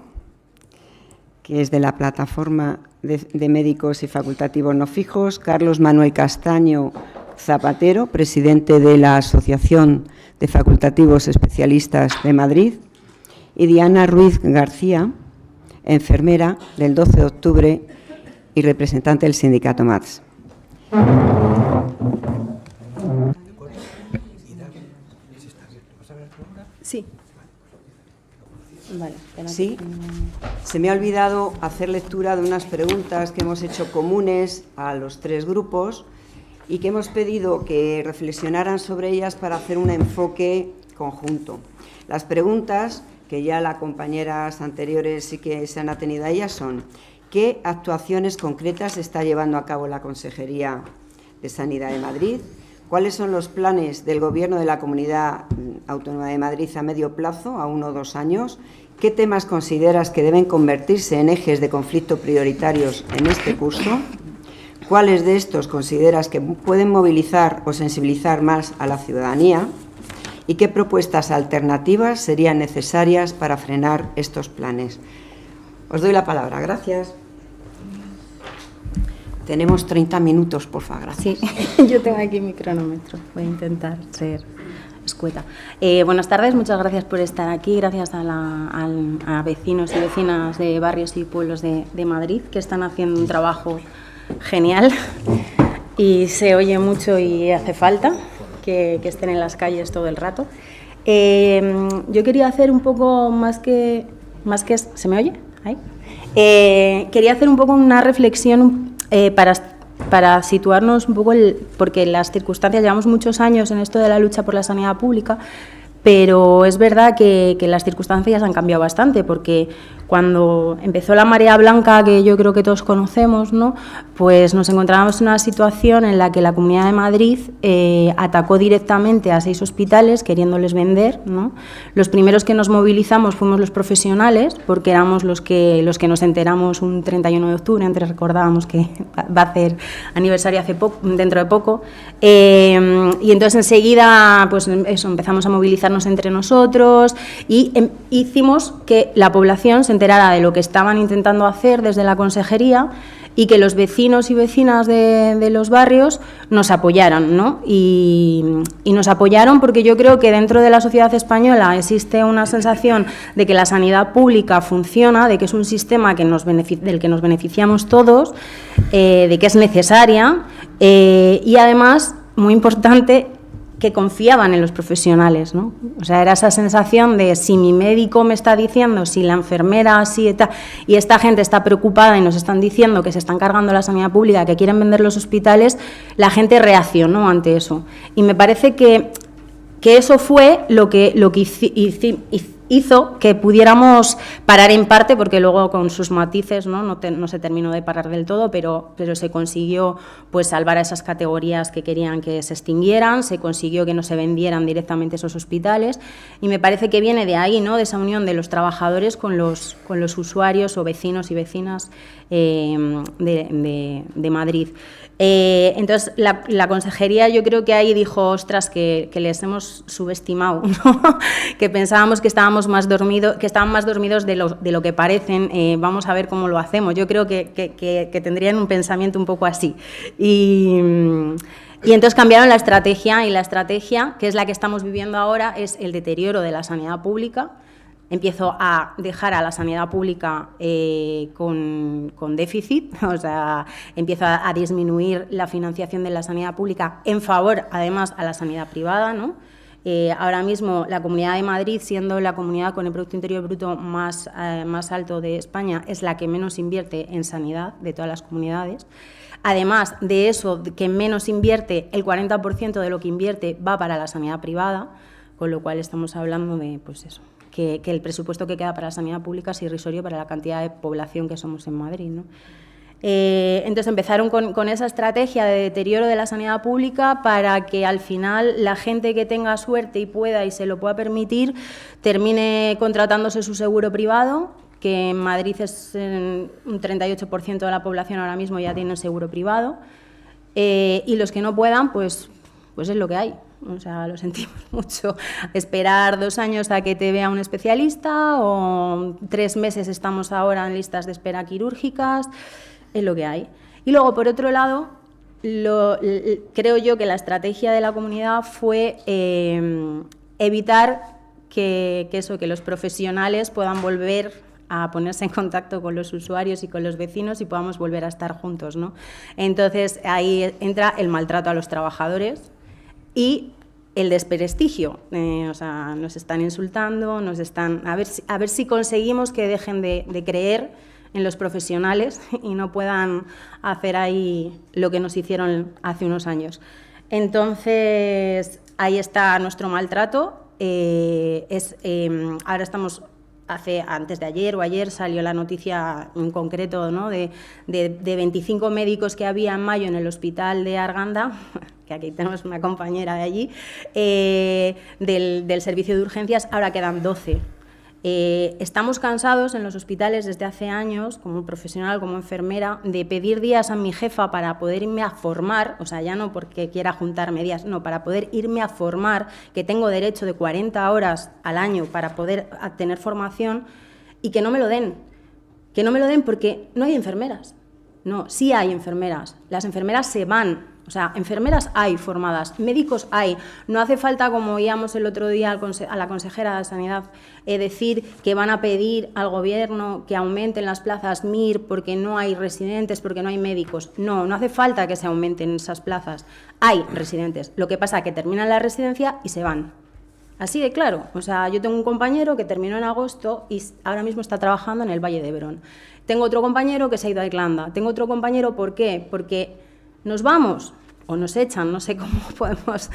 que es de la Plataforma de Médicos y Facultativos No Fijos, Carlos Manuel Castaño Zapatero, presidente de la Asociación de Facultativos Especialistas de Madrid, y Diana Ruiz García, enfermera del 12 de octubre y representante del sindicato MATS. Sí. Vale, sí, se me ha olvidado hacer lectura de unas preguntas que hemos hecho comunes a los tres grupos y que hemos pedido que reflexionaran sobre ellas para hacer un enfoque conjunto. Las preguntas, que ya las compañeras anteriores sí que se han atenido a ellas, son: ¿qué actuaciones concretas está llevando a cabo la Consejería de Sanidad de Madrid? ¿Cuáles son los planes del Gobierno de la Comunidad Autónoma de Madrid a medio plazo, a 1 o 2 años? ¿Qué temas consideras que deben convertirse en ejes de conflicto prioritarios en este curso? ¿Cuáles de estos consideras que pueden movilizar o sensibilizar más a la ciudadanía? ¿Y qué propuestas alternativas serían necesarias para frenar estos planes? Os doy la palabra. Gracias. Tenemos 30 minutos, por favor. Gracias. Sí, yo tengo aquí mi cronómetro. Voy a intentar ser escueta. Buenas tardes, muchas gracias por estar aquí. Gracias a vecinos y vecinas de barrios y pueblos de Madrid, que están haciendo un trabajo genial y se oye mucho y hace falta que estén en las calles todo el rato. Yo quería hacer un poco más que ¿se me oye? ¿Ahí? Quería hacer un poco una reflexión para situarnos un poco, porque las circunstancias, llevamos muchos años en esto de la lucha por la sanidad pública, pero es verdad que las circunstancias han cambiado bastante, porque cuando empezó la marea blanca, que yo creo que todos conocemos, ¿no?, pues nos encontrábamos en una situación en la que la Comunidad de Madrid atacó directamente a 6 hospitales queriéndoles vender, ¿no? Los primeros que nos movilizamos fuimos los profesionales, porque éramos los que nos enteramos un 31 de octubre, antes recordábamos que va a hacer aniversario dentro de poco, y entonces enseguida pues eso, empezamos a movilizarnos entre nosotros y hicimos que la población se enterara de lo que estaban intentando hacer desde la consejería y que los vecinos y vecinas de los barrios nos apoyaran, ¿no? Y nos apoyaron porque yo creo que dentro de la sociedad española existe una sensación de que la sanidad pública funciona, de que es un sistema del que nos beneficiamos todos, de que es necesaria y además, muy importante, que confiaban en los profesionales, ¿no? O sea, era esa sensación de si mi médico me está diciendo, si la enfermera, y esta gente está preocupada y nos están diciendo que se están cargando la sanidad pública, que quieren vender los hospitales, la gente reaccionó ante eso. Y me parece que eso fue lo que hizo que pudiéramos parar en parte, porque luego con sus matices no se terminó de parar del todo, pero se consiguió pues salvar a esas categorías que querían que se extinguieran, se consiguió que no se vendieran directamente esos hospitales, y me parece que viene de ahí, ¿no?, de esa unión de los trabajadores con los usuarios o vecinos y vecinas de Madrid. Entonces la consejería, yo creo que ahí dijo, ostras, que les hemos subestimado, ¿no? Que pensábamos que estaban más dormidos de lo que parecen, vamos a ver cómo lo hacemos. Yo creo que tendrían un pensamiento un poco así. Y entonces cambiaron la estrategia, y la estrategia, que es la que estamos viviendo ahora, es el deterioro de la sanidad pública. Empiezo a dejar a la sanidad pública con déficit, o sea, empiezo a disminuir la financiación de la sanidad pública en favor, además, a la sanidad privada, ¿no? Ahora mismo la Comunidad de Madrid, siendo la comunidad con el Producto Interior Bruto más alto de España, es la que menos invierte en sanidad de todas las comunidades. Además de eso, que menos invierte, el 40% de lo que invierte va para la sanidad privada, con lo cual estamos hablando de, pues eso, que el presupuesto que queda para la sanidad pública es irrisorio para la cantidad de población que somos en Madrid, ¿no? Entonces empezaron con esa estrategia de deterioro de la sanidad pública para que al final la gente que tenga suerte y pueda y se lo pueda permitir termine contratándose su seguro privado, que en Madrid es un 38% de la población ahora mismo ya tiene seguro privado, y los que no puedan, pues es lo que hay. O sea, lo sentimos mucho. Esperar 2 años a que te vea un especialista o 3 meses estamos ahora en listas de espera quirúrgicas, es lo que hay. Y luego, por otro lado, creo yo que la estrategia de la comunidad fue evitar que los profesionales puedan volver a ponerse en contacto con los usuarios y con los vecinos y podamos volver a estar juntos, ¿no? Entonces, ahí entra el maltrato a los trabajadores y el desprestigio. O sea, nos están insultando, nos están... A ver si conseguimos que dejen de creer en los profesionales y no puedan hacer ahí lo que nos hicieron hace unos años. Entonces, ahí está nuestro maltrato. Ahora estamos... Antes de ayer o ayer salió la noticia en concreto, ¿no?, de 25 médicos que había en mayo en el hospital de Arganda, que aquí tenemos una compañera de allí, del servicio de urgencias, ahora quedan 12. Estamos cansados en los hospitales desde hace años, como profesional, como enfermera, de pedir días a mi jefa para poder irme a formar, o sea, ya no porque quiera juntarme días, no, para poder irme a formar, que tengo derecho de 40 horas al año para poder tener formación, y que no me lo den. Que no me lo den porque no hay enfermeras. No, sí hay enfermeras. Las enfermeras se van. O sea, enfermeras hay formadas, médicos hay. No hace falta, como oíamos el otro día a la consejera de Sanidad, decir que van a pedir al Gobierno que aumenten las plazas MIR porque no hay residentes, porque no hay médicos. No, no hace falta que se aumenten esas plazas. Hay residentes. Lo que pasa es que terminan la residencia y se van. Así de claro. O sea, yo tengo un compañero que terminó en agosto y ahora mismo está trabajando en el Valle de Hebrón. Tengo otro compañero que se ha ido a Irlanda. Tengo otro compañero, ¿por qué? Porque nos vamos, o nos echan, no sé cómo podemos,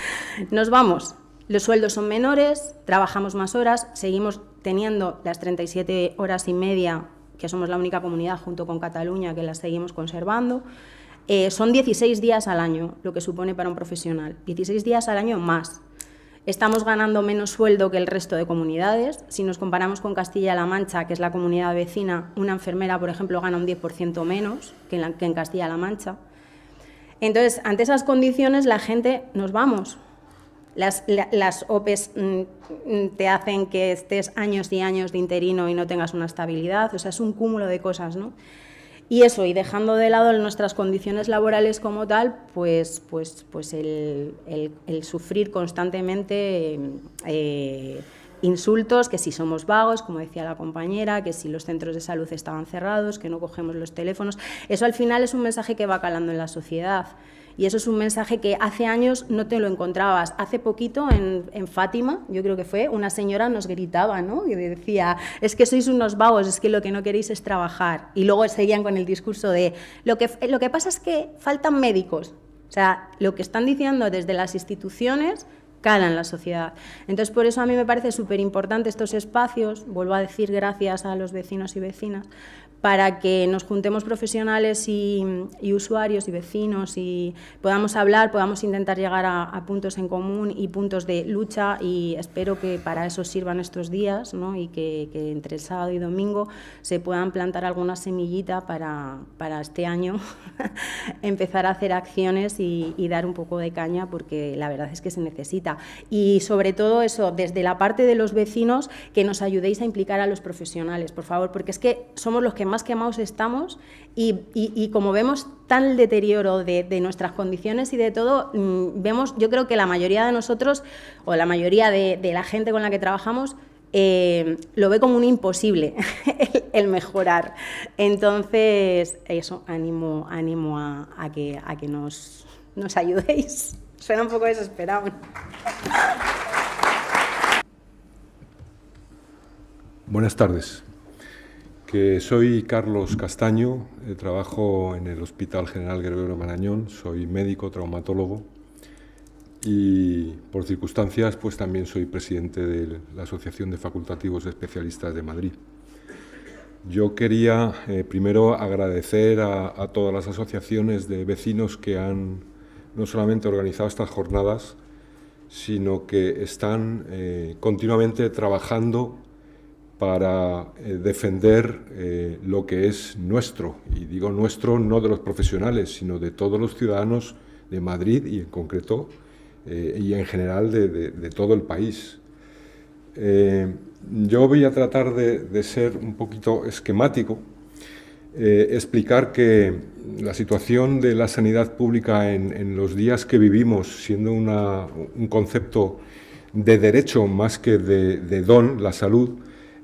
nos vamos. Los sueldos son menores, trabajamos más horas, seguimos teniendo las 37 horas y media, que somos la única comunidad junto con Cataluña que las seguimos conservando. Son 16 días al año, lo que supone para un profesional, 16 días al año más. Estamos ganando menos sueldo que el resto de comunidades. Si nos comparamos con Castilla-La Mancha, que es la comunidad vecina, una enfermera, por ejemplo, gana un 10% menos que en Castilla-La Mancha. Entonces, ante esas condiciones, la gente nos vamos. Las OPEs te hacen que estés años y años de interino y no tengas una estabilidad. O sea, es un cúmulo de cosas, ¿no? Y eso, y dejando de lado nuestras condiciones laborales como tal, pues el sufrir constantemente insultos, que si somos vagos, como decía la compañera, que si los centros de salud estaban cerrados, que no cogemos los teléfonos. Eso al final es un mensaje que va calando en la sociedad. Y eso es un mensaje que hace años no te lo encontrabas. Hace poquito en Fátima, yo creo que fue, una señora nos gritaba, ¿no? Y decía, es que sois unos vagos, es que lo que no queréis es trabajar. Y luego seguían con el discurso de, lo que pasa es que faltan médicos. O sea, lo que están diciendo desde las instituciones cala en la sociedad. Entonces, por eso a mí me parece súper importante estos espacios, vuelvo a decir gracias a los vecinos y vecinas, para que nos juntemos profesionales y usuarios y vecinos y podamos hablar, podamos intentar llegar a puntos en común y puntos de lucha, y espero que para eso sirvan estos días, ¿no? Y que entre el sábado y domingo se puedan plantar alguna semillita para este año empezar a hacer acciones y dar un poco de caña, porque la verdad es que se necesita. Y sobre todo eso, desde la parte de los vecinos, que nos ayudéis a implicar a los profesionales, por favor, porque es que somos los que más quemados estamos y como vemos tal deterioro de nuestras condiciones y de todo, vemos, yo creo que la mayoría de nosotros, o la mayoría de la gente con la que trabajamos, lo ve como un imposible el mejorar. Entonces, eso, animo a que nos ayudéis. Suena un poco desesperado. Buenas tardes. Que soy Carlos Castaño, trabajo en el Hospital General Gregorio Marañón, soy médico traumatólogo y por circunstancias pues también soy presidente de la Asociación de Facultativos Especialistas de Madrid. Yo quería primero agradecer a todas las asociaciones de vecinos que han no solamente organizado estas jornadas, sino que están continuamente trabajando para defender lo que es nuestro, y digo nuestro no de los profesionales, sino de todos los ciudadanos de Madrid y en concreto y en general de todo el país. Yo voy a tratar de ser un poquito esquemático, explicar que la situación de la sanidad pública en los días que vivimos, siendo un concepto de derecho más que de don, la salud,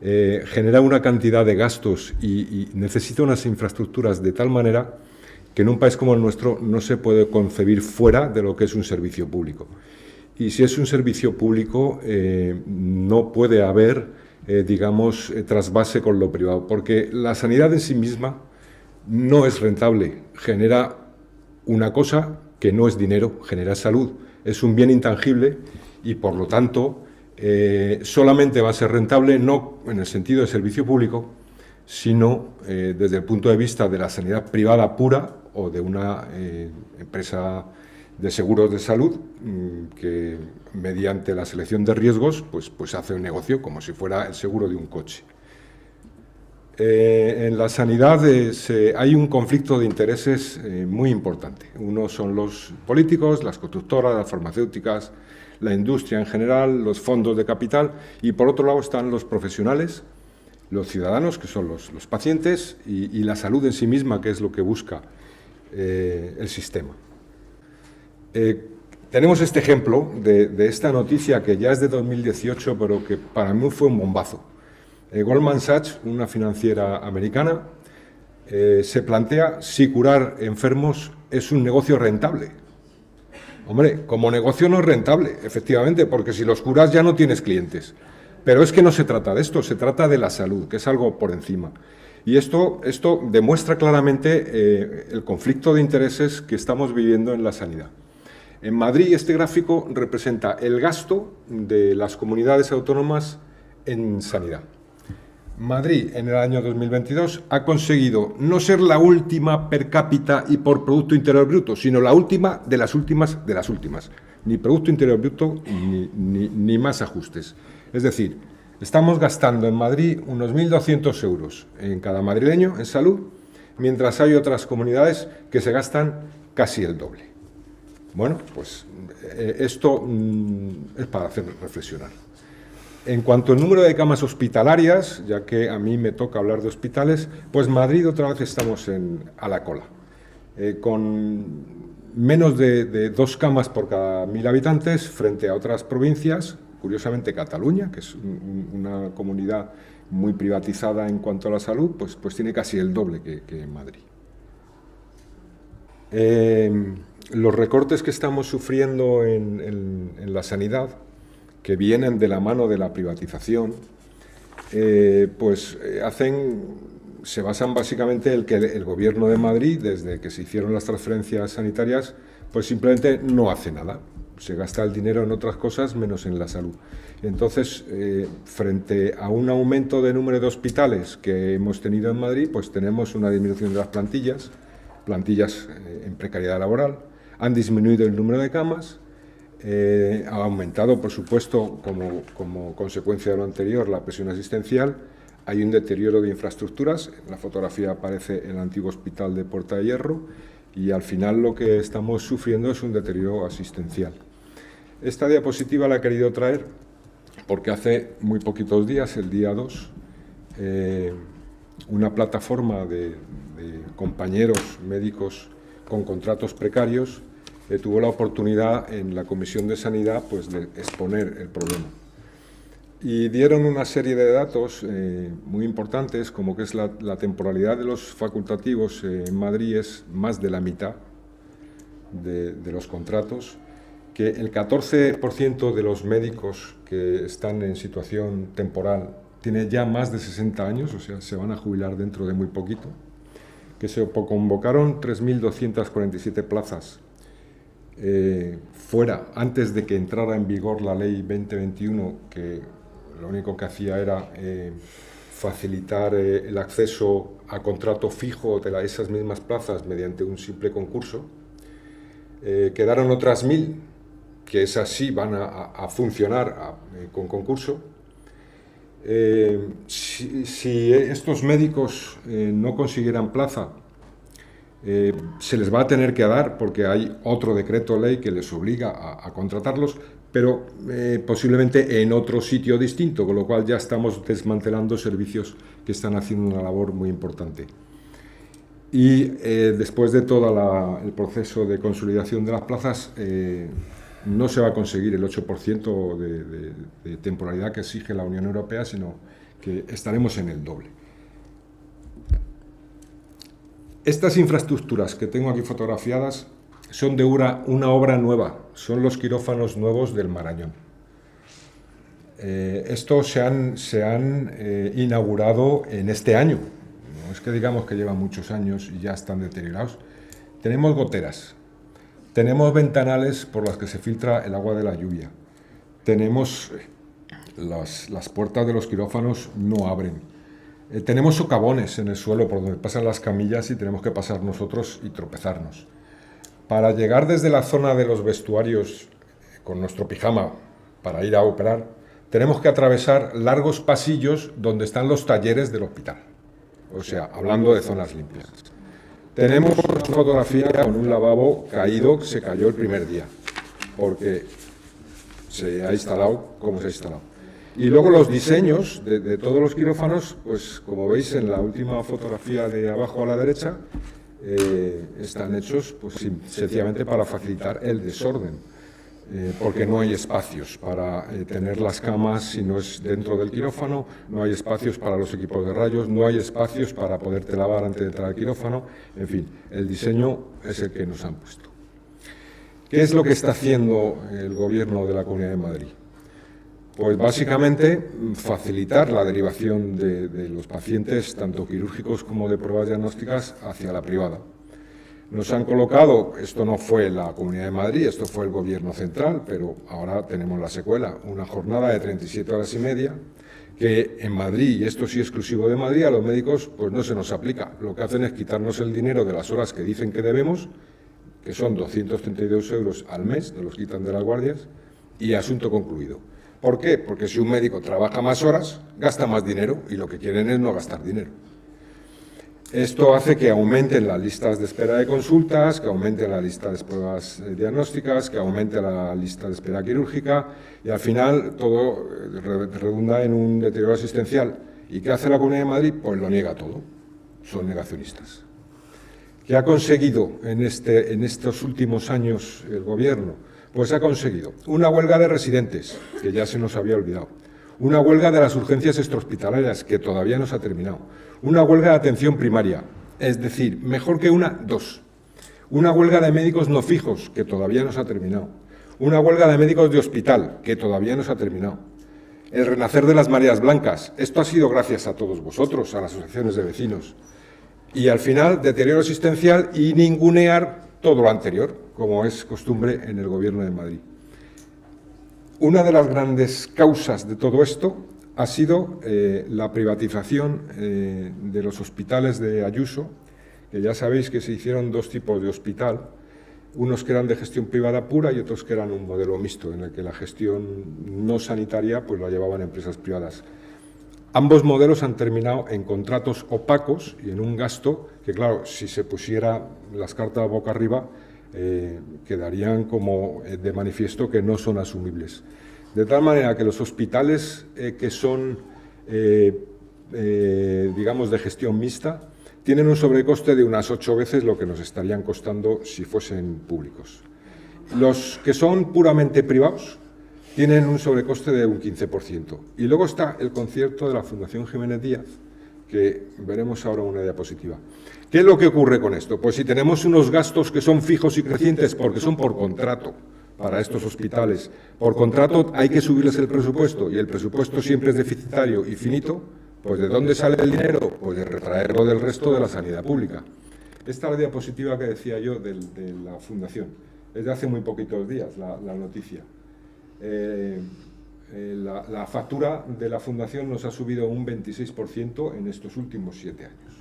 genera una cantidad de gastos y necesita unas infraestructuras de tal manera que en un país como el nuestro no se puede concebir fuera de lo que es un servicio público. Y si es un servicio público, no puede haber, digamos, trasvase con lo privado, porque la sanidad en sí misma no es rentable, genera una cosa que no es dinero, genera salud, es un bien intangible y, por lo tanto, solamente va a ser rentable no en el sentido de servicio público, sino desde el punto de vista de la sanidad privada pura o de una empresa de seguros de salud que mediante la selección de riesgos pues hace un negocio como si fuera el seguro de un coche. En la sanidad hay un conflicto de intereses muy importante. Uno son los políticos, las constructoras, las farmacéuticas, la industria en general, los fondos de capital, y por otro lado están los profesionales, los ciudadanos, que son los pacientes, y la salud en sí misma, que es lo que busca el sistema. Tenemos este ejemplo de esta noticia que ya es de 2018, pero que para mí fue un bombazo. Goldman Sachs, una financiera americana, se plantea si curar enfermos es un negocio rentable. Hombre, como negocio no es rentable, efectivamente, porque si los curas ya no tienes clientes. Pero es que no se trata de esto, se trata de la salud, que es algo por encima. Y esto demuestra claramente el conflicto de intereses que estamos viviendo en la sanidad. En Madrid, este gráfico representa el gasto de las comunidades autónomas en sanidad. Madrid, en el año 2022, ha conseguido no ser la última per cápita y por Producto Interior Bruto, sino la última de las últimas de las últimas. Ni Producto Interior Bruto ni más ajustes. Es decir, estamos gastando en Madrid unos 1.200 euros en cada madrileño en salud, mientras hay otras comunidades que se gastan casi el doble. Bueno, pues esto es para hacer reflexionar. En cuanto al número de camas hospitalarias, ya que a mí me toca hablar de hospitales, pues Madrid otra vez estamos a la cola, con menos de 2 camas por cada 1.000 habitantes frente a otras provincias, curiosamente Cataluña, que es una comunidad muy privatizada en cuanto a la salud, pues tiene casi el doble que Madrid. Los recortes que estamos sufriendo en la sanidad, que vienen de la mano de la privatización, se basan básicamente en que el Gobierno de Madrid, desde que se hicieron las transferencias sanitarias, pues simplemente no hace nada. Se gasta el dinero en otras cosas menos en la salud. Entonces, frente a un aumento de número de hospitales que hemos tenido en Madrid, pues tenemos una disminución de las plantillas en precariedad laboral, han disminuido el número de camas, ha aumentado, por supuesto, como consecuencia de lo anterior, la presión asistencial, hay un deterioro de infraestructuras, en la fotografía aparece el antiguo hospital de Puerta de Hierro, y al final lo que estamos sufriendo es un deterioro asistencial. Esta diapositiva la he querido traer porque hace muy poquitos días, el día 2, una plataforma de compañeros médicos con contratos precarios tuvo la oportunidad en la Comisión de Sanidad pues, de exponer el problema. Y dieron una serie de datos muy importantes, como que es la temporalidad de los facultativos en Madrid es más de la mitad de los contratos, que el 14% de los médicos que están en situación temporal tiene ya más de 60 años, o sea, se van a jubilar dentro de muy poquito, que se convocaron 3.247 plazas fuera, antes de que entrara en vigor la Ley 2021, que lo único que hacía era facilitar el acceso a contrato fijo de esas mismas plazas mediante un simple concurso. Quedaron otras 1000, que esas sí van a funcionar con concurso. Si estos médicos no consiguieran plaza, se les va a tener que dar, porque hay otro decreto ley que les obliga a contratarlos, pero posiblemente en otro sitio distinto, con lo cual ya estamos desmantelando servicios que están haciendo una labor muy importante. Y después de todo el proceso de consolidación de las plazas, no se va a conseguir el 8% de temporalidad que exige la Unión Europea, sino que estaremos en el doble. Estas infraestructuras que tengo aquí fotografiadas son de una obra nueva, son los quirófanos nuevos del Marañón. Estos se han inaugurado en este año, no es que digamos que llevan muchos años y ya están deteriorados. Tenemos goteras, tenemos ventanales por las que se filtra el agua de la lluvia, tenemos las puertas de los quirófanos no abren. Tenemos socavones en el suelo por donde pasan las camillas y tenemos que pasar nosotros y tropezarnos. Para llegar desde la zona de los vestuarios con nuestro pijama para ir a operar, tenemos que atravesar largos pasillos donde están los talleres del hospital. O sea, hablando de zonas limpias. Tenemos una fotografía con un lavabo caído, se cayó el primer día, porque se ha instalado como se ha instalado. Y luego los diseños de todos los quirófanos, pues como veis en la última fotografía de abajo a la derecha, están hechos pues, sencillamente para facilitar el desorden, porque no hay espacios para tener las camas si no es dentro del quirófano, no hay espacios para los equipos de rayos, no hay espacios para poderte lavar antes de entrar al quirófano, en fin, el diseño es el que nos han puesto. ¿Qué es lo que está haciendo el Gobierno de la Comunidad de Madrid? Pues básicamente facilitar la derivación de los pacientes, tanto quirúrgicos como de pruebas diagnósticas, hacia la privada. Nos han colocado, esto no fue la Comunidad de Madrid, esto fue el Gobierno central, pero ahora tenemos la secuela, una jornada de 37 horas y media, que en Madrid, y esto sí exclusivo de Madrid, a los médicos pues no se nos aplica. Lo que hacen es quitarnos el dinero de las horas que dicen que debemos, que son 232 euros al mes, nos los quitan de las guardias, y asunto concluido. ¿Por qué? Porque si un médico trabaja más horas, gasta más dinero y lo que quieren es no gastar dinero. Esto hace que aumenten las listas de espera de consultas, que aumente la lista de pruebas diagnósticas, que aumente la lista de espera quirúrgica y al final todo redunda en un deterioro asistencial. ¿Y qué hace la Comunidad de Madrid? Pues lo niega todo. Son negacionistas. ¿Qué ha conseguido en estos últimos años el Gobierno? Pues ha conseguido una huelga de residentes, que ya se nos había olvidado, una huelga de las urgencias extrahospitalarias, que todavía no se ha terminado, una huelga de atención primaria, es decir, mejor que una, dos, una huelga de médicos no fijos, que todavía no se ha terminado, una huelga de médicos de hospital, que todavía no se ha terminado, el renacer de las mareas blancas, esto ha sido gracias a todos vosotros, a las asociaciones de vecinos, y al final deterioro asistencial y ningunear todo lo anterior, como es costumbre en el Gobierno de Madrid. Una de las grandes causas de todo esto ha sido la privatización de los hospitales de Ayuso, que ya sabéis que se hicieron dos tipos de hospital, unos que eran de gestión privada pura y otros que eran un modelo mixto, en el que la gestión no sanitaria pues la llevaban empresas privadas. Ambos modelos han terminado en contratos opacos y en un gasto que, claro, si se pusiera las cartas boca arriba, quedarían como de manifiesto que no son asumibles. De tal manera que los hospitales que son, digamos, de gestión mixta, tienen un sobrecoste de unas 8 veces lo que nos estarían costando si fuesen públicos. Los que son puramente privados tienen un sobrecoste de un 15%. Y luego está el concierto de la Fundación Jiménez Díaz, que veremos ahora en una diapositiva. ¿Qué es lo que ocurre con esto? Pues si tenemos unos gastos que son fijos y crecientes porque son por contrato para estos hospitales, por contrato hay que subirles el presupuesto y el presupuesto siempre es deficitario y finito, pues ¿de dónde sale el dinero? Pues de retraerlo del resto de la sanidad pública. Esta es la diapositiva que decía yo de la Fundación. Es de hace muy poquitos días la noticia. La factura de la Fundación nos ha subido un 26% en estos últimos 7 años.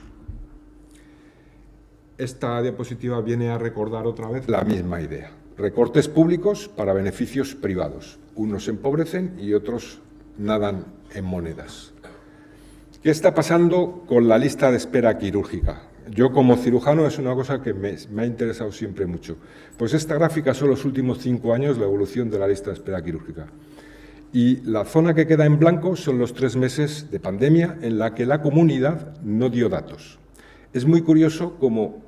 Esta diapositiva viene a recordar otra vez la misma idea. Recortes públicos para beneficios privados. Unos empobrecen y otros nadan en monedas. ¿Qué está pasando con la lista de espera quirúrgica? Yo como cirujano es una cosa que me ha interesado siempre mucho. Pues esta gráfica son los últimos 5 años, la evolución de la lista de espera quirúrgica. Y la zona que queda en blanco son los 3 meses de pandemia en la que la comunidad no dio datos. Es muy curioso cómo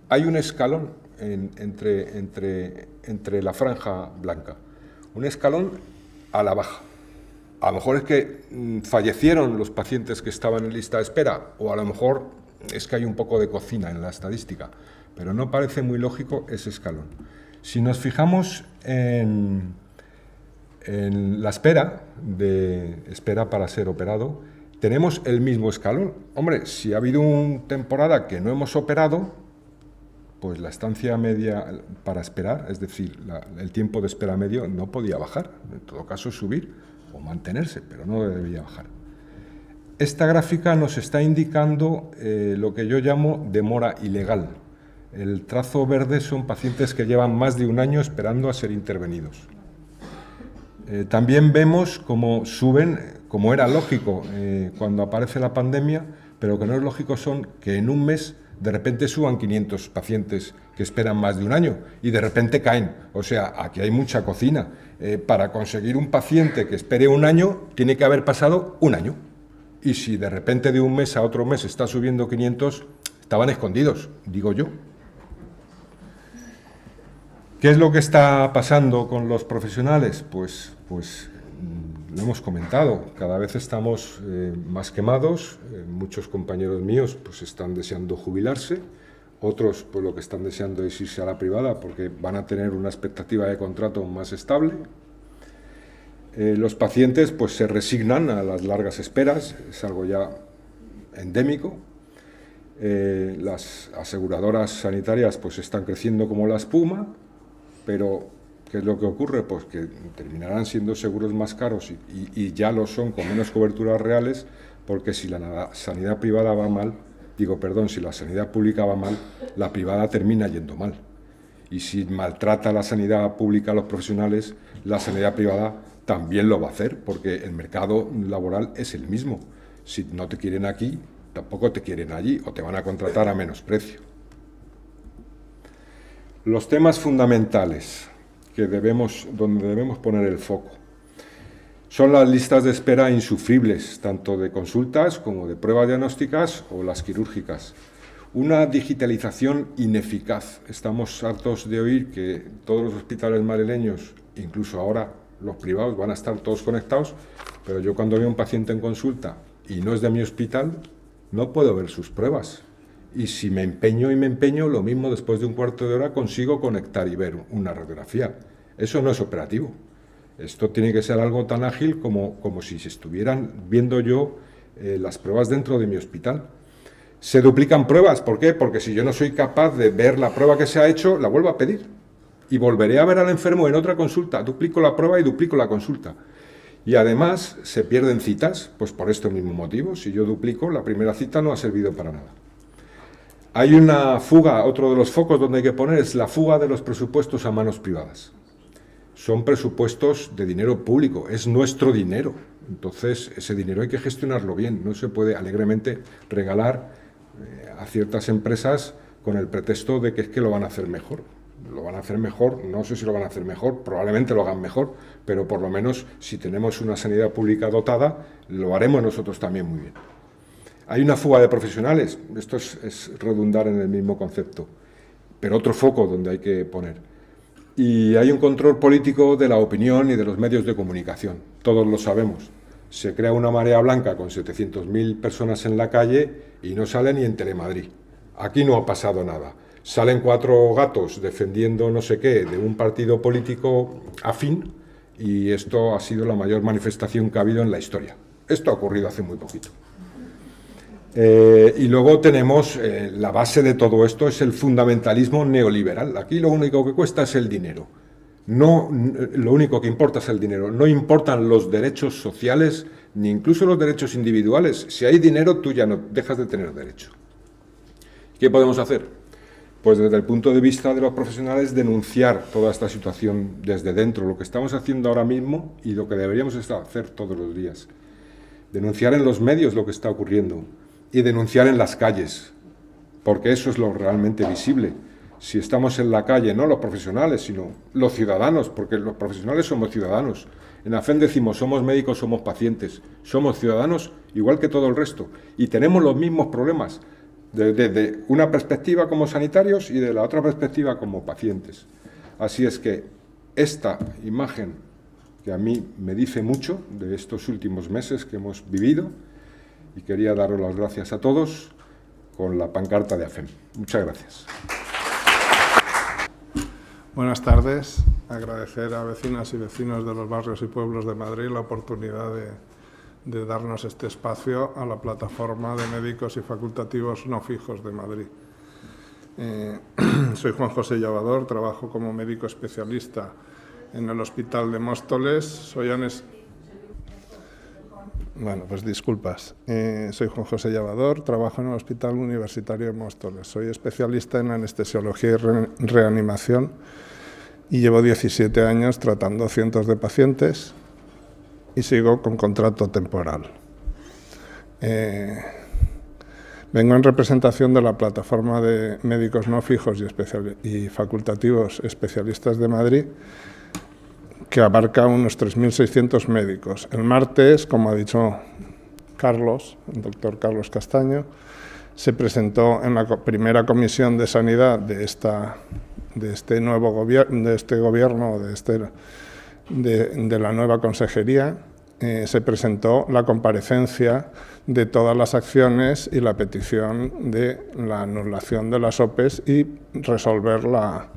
hay un escalón entre la franja blanca, un escalón a la baja. A lo mejor es que fallecieron los pacientes que estaban en lista de espera, o a lo mejor es que hay un poco de cocina en la estadística, pero no parece muy lógico ese escalón. Si nos fijamos en la espera para ser operado, tenemos el mismo escalón. Hombre, si ha habido una temporada que no hemos operado, pues la estancia media para esperar, es decir, el tiempo de espera medio no podía bajar, en todo caso subir o mantenerse, pero no debía bajar. Esta gráfica nos está indicando lo que yo llamo demora ilegal. El trazo verde son pacientes que llevan más de 1 año esperando a ser intervenidos. También vemos cómo suben, como era lógico cuando aparece la pandemia, pero que no es lógico son que en un mes de repente suban 500 pacientes que esperan más de 1 año y de repente caen. O sea, aquí hay mucha cocina. Para conseguir un paciente que espere 1 año, tiene que haber pasado 1 año. Y si de repente de un mes a otro mes está subiendo 500, estaban escondidos, digo yo. ¿Qué es lo que está pasando con los profesionales? Pues lo hemos comentado, cada vez estamos más quemados, muchos compañeros míos pues están deseando jubilarse, otros pues lo que están deseando es irse a la privada porque van a tener una expectativa de contrato más estable. Los pacientes pues se resignan a las largas esperas, es algo ya endémico. Las aseguradoras sanitarias pues están creciendo como la espuma, pero ¿qué es lo que ocurre? Pues que terminarán siendo seguros más caros y ya lo son con menos coberturas reales, porque si la sanidad privada va mal, si la sanidad pública va mal, la privada termina yendo mal. Y si maltrata la sanidad pública a los profesionales, la sanidad privada también lo va a hacer, porque el mercado laboral es el mismo. Si no te quieren aquí, tampoco te quieren allí, o te van a contratar a menos precio. Los temas fundamentales donde debemos poner el foco son las listas de espera insufribles, tanto de consultas como de pruebas diagnósticas o las quirúrgicas. Una digitalización ineficaz. Estamos hartos de oír que todos los hospitales madrileños, incluso ahora los privados, van a estar todos conectados, pero yo cuando veo a un paciente en consulta y no es de mi hospital, no puedo ver sus pruebas. Y si me empeño, lo mismo después de un cuarto de hora consigo conectar y ver una radiografía. Eso no es operativo. Esto tiene que ser algo tan ágil como si se estuvieran viendo yo las pruebas dentro de mi hospital. Se duplican pruebas, ¿por qué? Porque si yo no soy capaz de ver la prueba que se ha hecho, la vuelvo a pedir. Y volveré a ver al enfermo en otra consulta, duplico la prueba y duplico la consulta. Y además se pierden citas, pues por este mismo motivo. Si yo duplico, la primera cita no ha servido para nada. Hay una fuga, otro de los focos donde hay que poner es la fuga de los presupuestos a manos privadas. Son presupuestos de dinero público, es nuestro dinero. Entonces, ese dinero hay que gestionarlo bien, no se puede alegremente regalar a ciertas empresas con el pretexto de que es que lo van a hacer mejor. Lo van a hacer mejor, no sé si lo van a hacer mejor, probablemente lo hagan mejor, pero por lo menos si tenemos una sanidad pública dotada, lo haremos nosotros también muy bien. Hay una fuga de profesionales, esto es redundar en el mismo concepto, pero otro foco donde hay que poner. Y hay un control político de la opinión y de los medios de comunicación, todos lo sabemos. Se crea una marea blanca con 700.000 personas en la calle y no sale ni en Telemadrid. Aquí no ha pasado nada. Salen 4 gatos defendiendo no sé qué de un partido político afín y esto ha sido la mayor manifestación que ha habido en la historia. Esto ha ocurrido hace muy poquito. Y luego tenemos la base de todo esto es el fundamentalismo neoliberal. Aquí lo único que cuesta es el dinero. No, lo único que importa es el dinero. No importan los derechos sociales ni incluso los derechos individuales. Si hay dinero, tú ya no dejas de tener derecho. ¿Qué podemos hacer? Pues desde el punto de vista de los profesionales, denunciar toda esta situación desde dentro, lo que estamos haciendo ahora mismo y lo que deberíamos hacer todos los días. Denunciar en los medios lo que está ocurriendo y denunciar en las calles, porque eso es lo realmente visible. Si estamos en la calle, no los profesionales, sino los ciudadanos, porque los profesionales somos ciudadanos. En AFEM decimos, somos médicos, somos pacientes, somos ciudadanos igual que todo el resto y tenemos los mismos problemas, desde una perspectiva como sanitarios y de la otra perspectiva como pacientes. Así es que esta imagen, que a mí me dice mucho de estos últimos meses que hemos vivido, y quería daros las gracias a todos con la pancarta de AFEM. Muchas gracias. Buenas tardes. Agradecer a vecinas y vecinos de los barrios y pueblos de Madrid la oportunidad de darnos este espacio a la plataforma de médicos y facultativos no fijos de Madrid. Soy Juan José Llavador, trabajo como médico especialista en el Hospital de Móstoles. Bueno, pues disculpas. Soy Juan José Llavador, trabajo en el Hospital Universitario de Móstoles. Soy especialista en anestesiología y reanimación y llevo 17 años tratando cientos de pacientes y sigo con contrato temporal. Vengo en representación de la plataforma de médicos no fijos y facultativos especialistas de Madrid, que abarca unos 3.600 médicos. El martes, como ha dicho Carlos, el doctor Carlos Castaño, se presentó en la primera comisión de sanidad de este nuevo gobierno, de la nueva consejería, se presentó la comparecencia de todas las acciones y la petición de la anulación de las OPEs y resolver la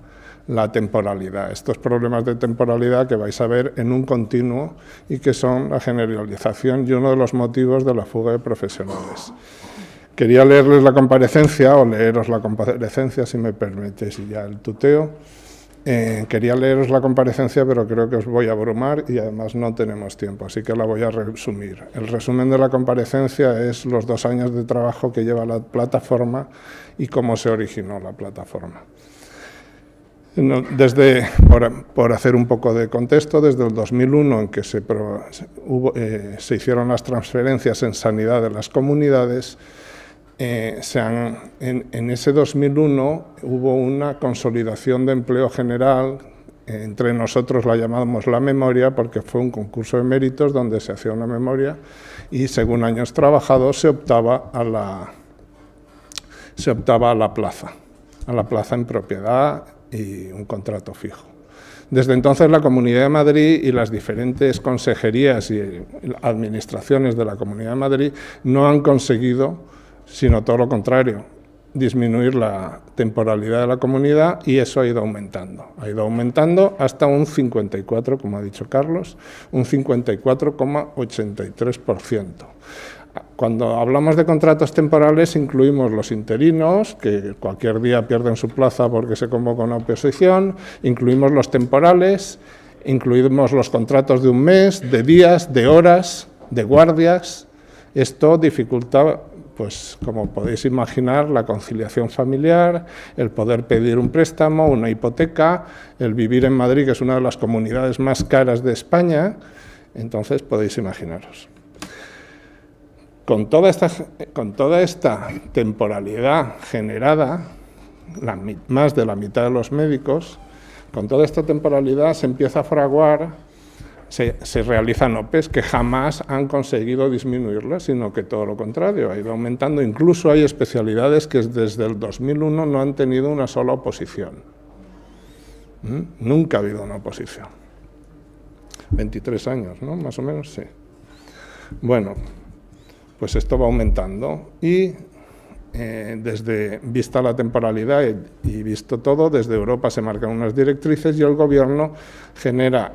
temporalidad. Estos problemas de temporalidad que vais a ver en un continuo y que son la generalización y uno de los motivos de la fuga de profesionales. Quería leerles la comparecencia, o leeros la comparecencia, si me permitís, y ya el tuteo. Quería leeros la comparecencia, pero creo que os voy a abrumar y además no tenemos tiempo, así que la voy a resumir. El resumen de la comparecencia es los 2 años de trabajo que lleva la plataforma y cómo se originó la plataforma. Por hacer un poco de contexto, desde el 2001 en que se hicieron las transferencias en sanidad de las comunidades, en ese 2001 hubo una consolidación de empleo general, entre nosotros la llamamos la memoria porque fue un concurso de méritos donde se hacía una memoria y según años trabajados se optaba a la plaza en propiedad y un contrato fijo. Desde entonces la Comunidad de Madrid y las diferentes consejerías y administraciones de la Comunidad de Madrid no han conseguido, sino todo lo contrario, disminuir la temporalidad de la comunidad y eso ha ido aumentando hasta un 54, como ha dicho Carlos, un 54,83%. Cuando hablamos de contratos temporales incluimos los interinos, que cualquier día pierden su plaza porque se convoca una oposición, incluimos los temporales, incluimos los contratos de un mes, de días, de horas, de guardias. Esto dificulta, pues como podéis imaginar, la conciliación familiar, el poder pedir un préstamo, una hipoteca, el vivir en Madrid, que es una de las comunidades más caras de España. Entonces podéis imaginaros. Con toda esta temporalidad generada, más de la mitad de los médicos, con toda esta temporalidad se empieza a fraguar, se realizan OPEs que jamás han conseguido disminuirlas, sino que todo lo contrario, ha ido aumentando. Incluso hay especialidades que desde el 2001 no han tenido una sola oposición. Nunca ha habido una oposición. 23 años, ¿no? Más o menos, sí. Bueno, pues esto va aumentando y vista la temporalidad y visto todo, desde Europa se marcan unas directrices y el Gobierno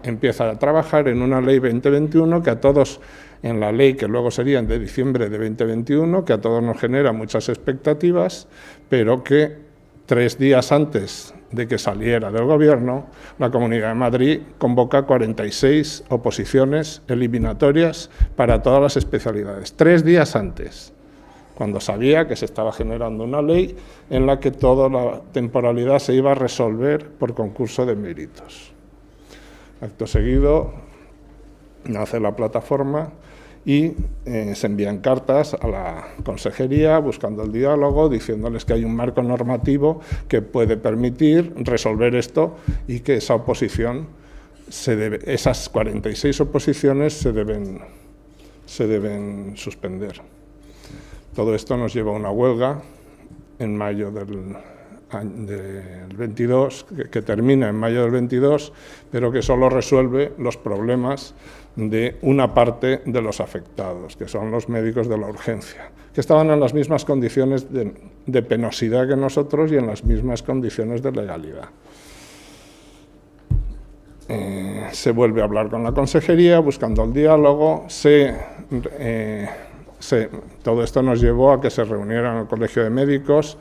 empieza a trabajar en una ley 2021 que a todos, en la ley que luego sería de diciembre de 2021, que a todos nos genera muchas expectativas, pero que 3 días antes de que saliera del Gobierno, la Comunidad de Madrid convoca 46 oposiciones eliminatorias para todas las especialidades. 3 días antes, cuando sabía que se estaba generando una ley en la que toda la temporalidad se iba a resolver por concurso de méritos. Acto seguido, nace la plataforma y se envían cartas a la consejería buscando el diálogo, diciéndoles que hay un marco normativo que puede permitir resolver esto y que esa oposición, esas 46 oposiciones se deben suspender. Todo esto nos lleva a una huelga en mayo del 22, que termina en mayo del 22, pero que solo resuelve los problemas de una parte de los afectados, que son los médicos de la urgencia, que estaban en las mismas condiciones de penosidad que nosotros y en las mismas condiciones de legalidad. Se vuelve a hablar con la consejería buscando el diálogo, todo esto nos llevó a que se reunieran en el Colegio de Médicos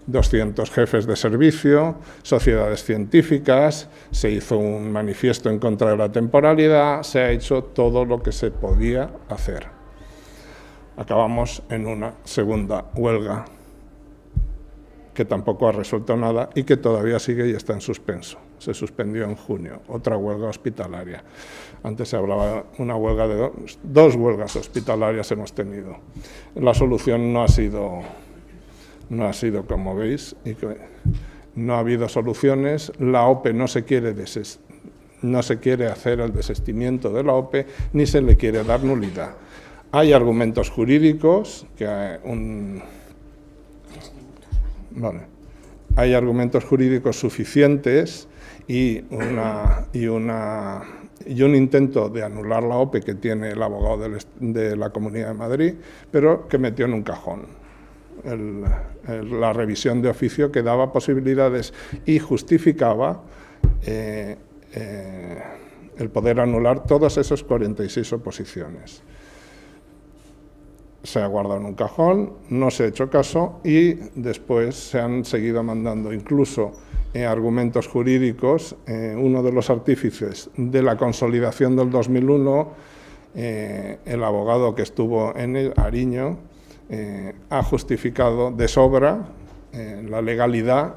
200 jefes de servicio, sociedades científicas, se hizo un manifiesto en contra de la temporalidad, se ha hecho todo lo que se podía hacer. Acabamos en una segunda huelga que tampoco ha resuelto nada y que todavía sigue y está en suspenso. Se suspendió en junio, otra huelga hospitalaria. Antes se hablaba de una huelga de dos huelgas hospitalarias hemos tenido. La solución no ha sido como veis, y que no ha habido soluciones. La OPE no se quiere hacer el desistimiento de la OPE ni se le quiere dar nulidad. Hay argumentos jurídicos hay argumentos jurídicos suficientes y un intento de anular la OPE que tiene el abogado de la Comunidad de Madrid, pero que metió en un cajón la revisión de oficio, que daba posibilidades y justificaba el poder anular todas esas 46 oposiciones. Se ha guardado en un cajón, no se ha hecho caso y después se han seguido mandando incluso argumentos jurídicos. Uno de los artífices de la consolidación del 2001, el abogado que estuvo en el Ariño, ha justificado de sobra la legalidad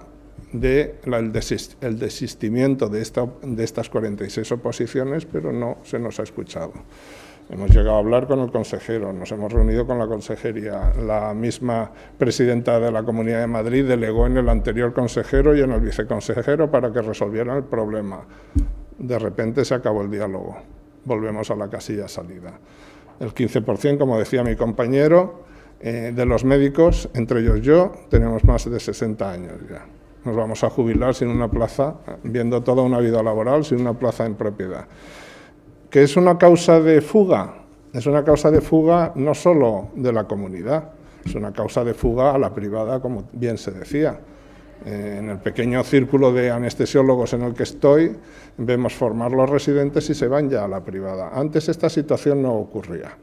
del desistimiento de estas 46 oposiciones, pero no se nos ha escuchado. Hemos llegado a hablar con el consejero, nos hemos reunido con la consejería, la misma presidenta de la Comunidad de Madrid delegó en el anterior consejero y en el viceconsejero para que resolvieran el problema. De repente se acabó el diálogo, volvemos a la casilla de salida. El 15%, como decía mi compañero, de los médicos, entre ellos yo, tenemos más de 60 años ya. Nos vamos a jubilar sin una plaza, viendo toda una vida laboral, sin una plaza en propiedad. ¿Que es una causa de fuga? Es una causa de fuga no solo de la comunidad, es una causa de fuga a la privada, como bien se decía. En el pequeño círculo de anestesiólogos en el que estoy, vemos formar los residentes y se van ya a la privada. Antes esta situación no ocurría.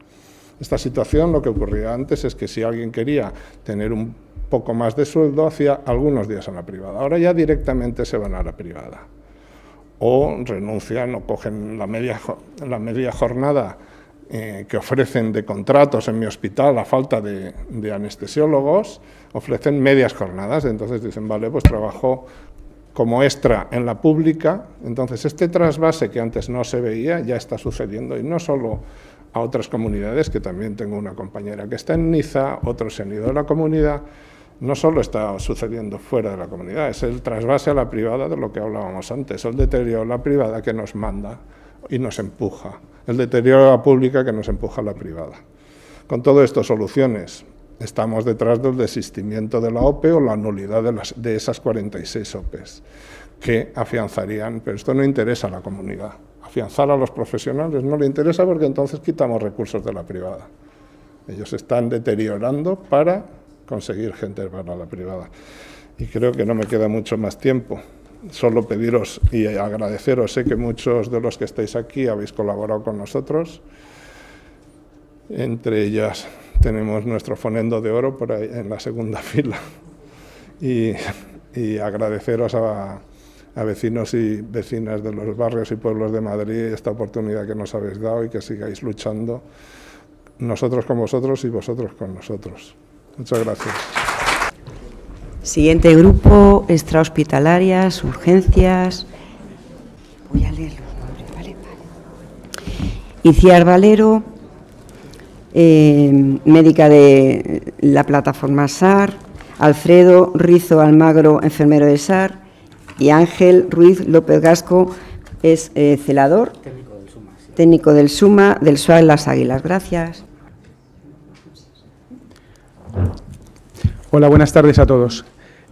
Esta situación, lo que ocurría antes es que si alguien quería tener un poco más de sueldo, hacía algunos días en la privada. Ahora ya directamente se van a la privada. O renuncian o cogen la media jornada que ofrecen de contratos en mi hospital a falta de anestesiólogos, ofrecen medias jornadas. Entonces dicen, vale, pues trabajo como extra en la pública. Entonces este trasvase que antes no se veía ya está sucediendo, y no solo a otras comunidades, que también tengo una compañera que está en Niza, otros se han ido a la comunidad. No solo está sucediendo fuera de la comunidad, es el trasvase a la privada de lo que hablábamos antes, el deterioro a la privada que nos manda y nos empuja, el deterioro a la pública que nos empuja a la privada. Con todo esto, soluciones. Estamos detrás del desistimiento de la OPE o la nulidad de esas 46 OPEs, que afianzarían, pero esto no interesa a la comunidad. Afianzar a los profesionales no le interesa porque entonces quitamos recursos de la privada. Ellos están deteriorando para conseguir gente para la privada. Y creo que no me queda mucho más tiempo. Solo pediros y agradeceros. Sé que muchos de los que estáis aquí habéis colaborado con nosotros. Entre ellas tenemos nuestro fonendo de oro por ahí en la segunda fila. Y y agradeceros a vecinos y vecinas de los barrios y pueblos de Madrid esta oportunidad que nos habéis dado y que sigáis luchando, nosotros con vosotros y vosotros con nosotros. Muchas gracias. Siguiente grupo, extrahospitalarias, urgencias. Voy a leer los nombres, vale. Iciar Valero, médica de la plataforma SAR, Alfredo Rizo Almagro, enfermero de SAR, y Ángel Ruiz López Gasco es celador, técnico del SUMA, del SUAG Las Águilas. Gracias. Hola, buenas tardes a todos.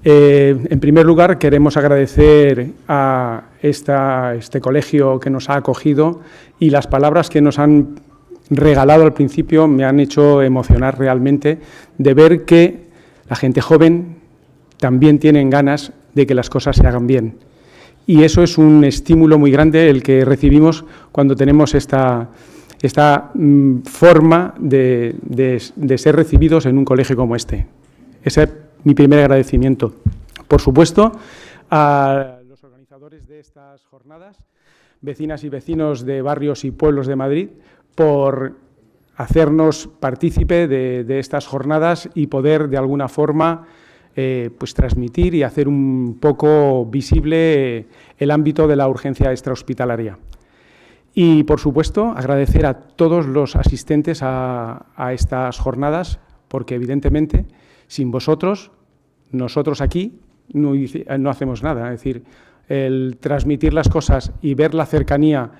En primer lugar, queremos agradecer a este colegio que nos ha acogido, y las palabras que nos han regalado al principio me han hecho emocionar realmente, de ver que la gente joven también tienen ganas de que las cosas se hagan bien. Y eso es un estímulo muy grande el que recibimos cuando tenemos esta forma de ser recibidos en un colegio como este. Ese es mi primer agradecimiento. Por supuesto, a los organizadores de estas jornadas, vecinas y vecinos de barrios y pueblos de Madrid, por hacernos partícipe de estas jornadas y poder, de alguna forma, pues transmitir y hacer un poco visible el ámbito de la urgencia extrahospitalaria. Y, por supuesto, agradecer a todos los asistentes a estas jornadas, porque, evidentemente, sin vosotros, nosotros aquí no hacemos nada. Es decir, el transmitir las cosas y ver la cercanía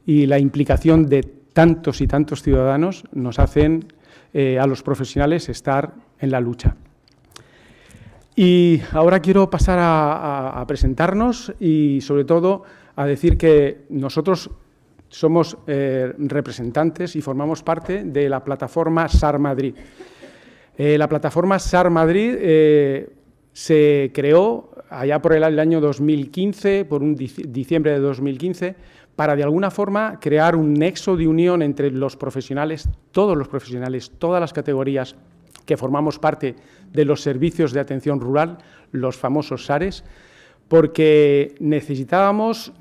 y la implicación de tantos y tantos ciudadanos nos hacen a los profesionales estar en la lucha. Y ahora quiero pasar a presentarnos y, sobre todo, a decir que nosotros somos representantes y formamos parte de la plataforma SAR Madrid. La plataforma SAR Madrid se creó allá por el año 2015, por un diciembre de 2015, para de alguna forma crear un nexo de unión entre los profesionales, todas las categorías que formamos parte de los servicios de atención rural, los famosos SARES, porque necesitábamos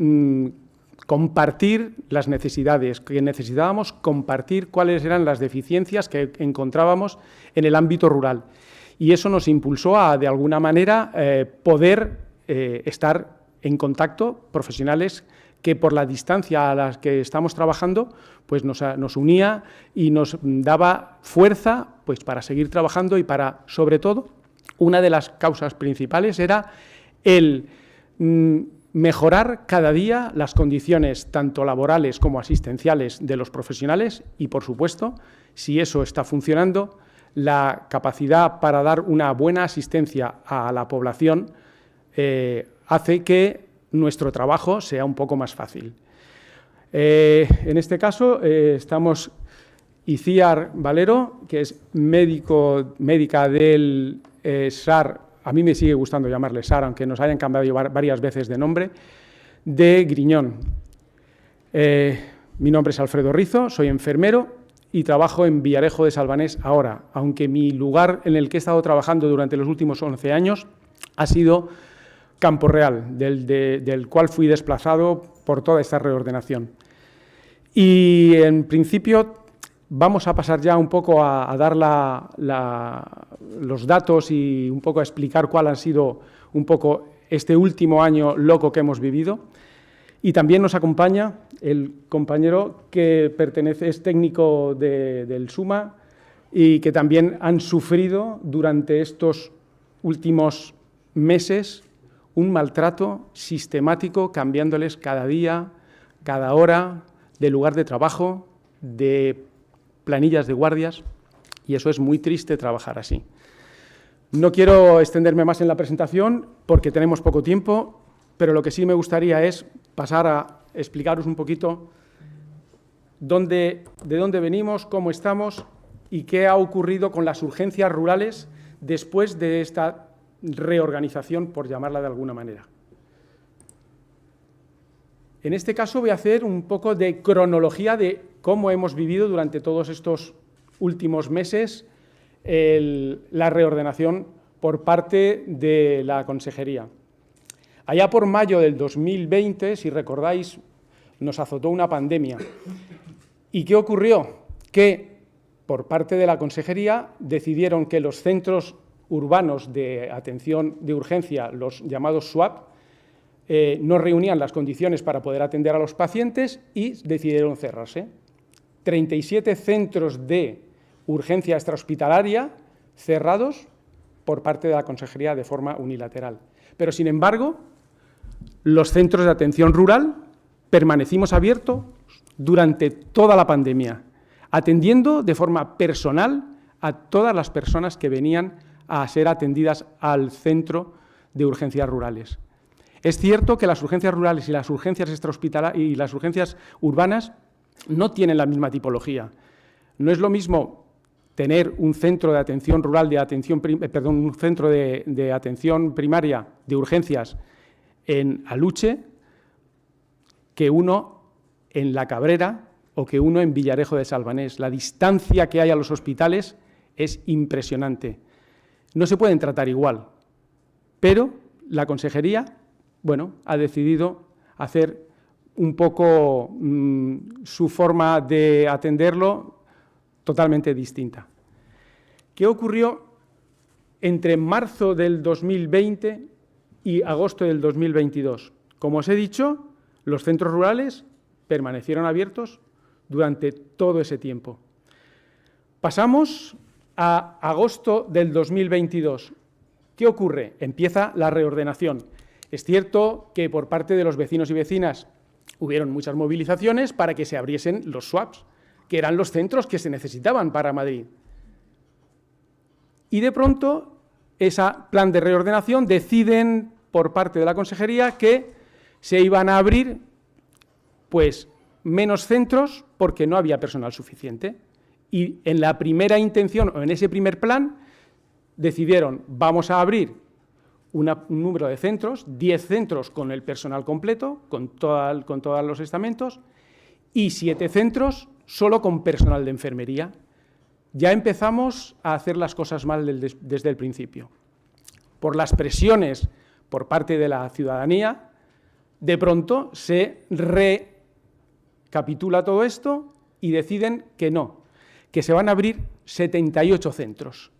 compartir las necesidades, que necesitábamos compartir cuáles eran las deficiencias que encontrábamos en el ámbito rural. Y eso nos impulsó a, de alguna manera, poder estar en contacto, profesionales que por la distancia a la que estamos trabajando, pues nos unía y nos daba fuerza pues para seguir trabajando y para, sobre todo, una de las causas principales era el mejorar cada día las condiciones tanto laborales como asistenciales de los profesionales y, por supuesto, si eso está funcionando, la capacidad para dar una buena asistencia a la población hace que nuestro trabajo sea un poco más fácil. En este caso estamos Iciar Valero, que es médica del SAR, a mí me sigue gustando llamarle SAR, aunque nos hayan cambiado varias veces de nombre, de Griñón. Mi nombre es Alfredo Rizo, soy enfermero y trabajo en Villarejo de Salvanés ahora, aunque mi lugar en el que he estado trabajando durante los últimos 11 años ha sido Campo Real, del cual fui desplazado por toda esta reordenación. Y, en principio, vamos a pasar ya un poco a dar los datos y un poco a explicar cuál ha sido un poco este último año loco que hemos vivido. Y también nos acompaña el compañero que es técnico del SUMA y que también han sufrido durante estos últimos meses un maltrato sistemático, cambiándoles cada día, cada hora, de lugar de trabajo, de planillas de guardias, y eso es muy triste trabajar así. No quiero extenderme más en la presentación porque tenemos poco tiempo, pero lo que sí me gustaría es pasar a explicaros un poquito de dónde venimos, cómo estamos y qué ha ocurrido con las urgencias rurales después de esta reorganización, por llamarla de alguna manera. En este caso voy a hacer un poco de cronología de cómo hemos vivido durante todos estos últimos meses la reordenación por parte de la Consejería. Allá por mayo del 2020, si recordáis, nos azotó una pandemia. ¿Y qué ocurrió? Que por parte de la Consejería decidieron que los centros urbanos de atención de urgencia, los llamados SUAP, no reunían las condiciones para poder atender a los pacientes y decidieron cerrarse. 37 centros de urgencia extrahospitalaria cerrados por parte de la Consejería de forma unilateral. Pero, sin embargo, los centros de atención rural permanecimos abiertos durante toda la pandemia, atendiendo de forma personal a todas las personas que venían a ser atendidas al centro de urgencias rurales. Es cierto que las urgencias rurales y las urgencias extrahospitalarias y las urgencias urbanas no tienen la misma tipología. No es lo mismo tener un centro de atención rural, un centro de atención primaria de urgencias en Aluche que uno en La Cabrera o que uno en Villarejo de Salvanés. La distancia que hay a los hospitales es impresionante. No se pueden tratar igual, pero la Consejería, ha decidido hacer un poco su forma de atenderlo totalmente distinta. ¿Qué ocurrió entre marzo del 2020 y agosto del 2022? Como os he dicho, los centros rurales permanecieron abiertos durante todo ese tiempo. Pasamos a agosto del 2022. ¿Qué ocurre? Empieza la reordenación. Es cierto que por parte de los vecinos y vecinas hubieron muchas movilizaciones para que se abriesen los SUAPs, que eran los centros que se necesitaban para Madrid. Y de pronto, ese plan de reordenación deciden por parte de la Consejería que se iban a abrir menos centros porque no había personal suficiente. Y en la primera intención, o en ese primer plan, decidieron, vamos a abrir un número de centros, 10 centros con el personal completo, con todos los estamentos, y 7 centros solo con personal de enfermería. Ya empezamos a hacer las cosas mal desde el principio. Por las presiones por parte de la ciudadanía, de pronto se recapitula todo esto y deciden que no, que se van a abrir 78 centros.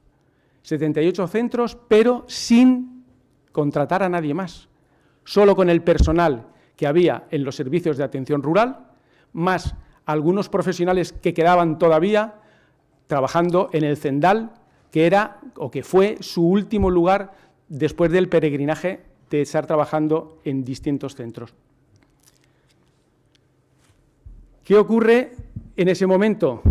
78 centros, pero sin contratar a nadie más, solo con el personal que había en los servicios de atención rural, más algunos profesionales que quedaban todavía trabajando en el Zendal, que era o que fue su último lugar después del peregrinaje de estar trabajando en distintos centros. ¿Qué ocurre en ese momento?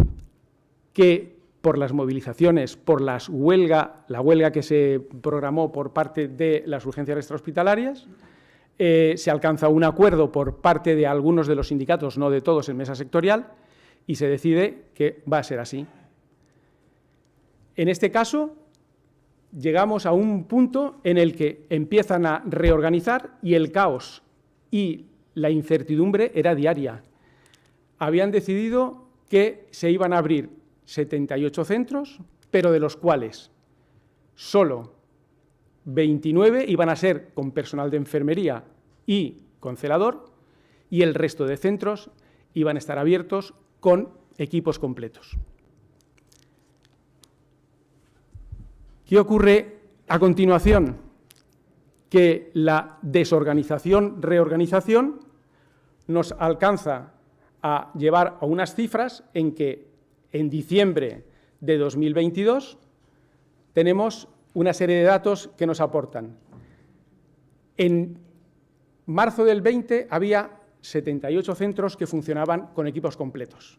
Que por las movilizaciones, por la huelga que se programó por parte de las urgencias extrahospitalarias, se alcanza un acuerdo por parte de algunos de los sindicatos, no de todos, en mesa sectorial, y se decide que va a ser así. En este caso, llegamos a un punto en el que empiezan a reorganizar y el caos y la incertidumbre era diaria. Habían decidido que se iban a abrir 78 centros, pero de los cuales solo 29 iban a ser con personal de enfermería y con celador, y el resto de centros iban a estar abiertos con equipos completos. ¿Qué ocurre a continuación? Que la reorganización nos alcanza a llevar a unas cifras en que en diciembre de 2022 tenemos una serie de datos que nos aportan. En marzo del 20 había 78 centros que funcionaban con equipos completos.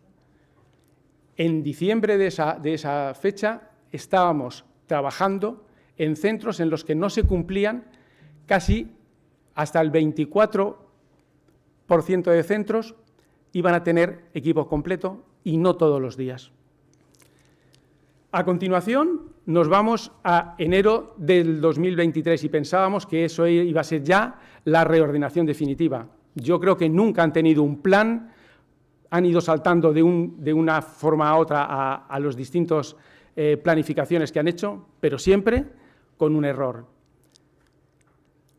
En diciembre de esa fecha estábamos trabajando en centros en los que no se cumplían casi hasta el 24% de centros iban a tener equipo completo y no todos los días. A continuación, nos vamos a enero del 2023 y pensábamos que eso iba a ser ya la reordenación definitiva. Yo creo que nunca han tenido un plan, han ido saltando de una forma a otra a los distintos planificaciones que han hecho, pero siempre con un error.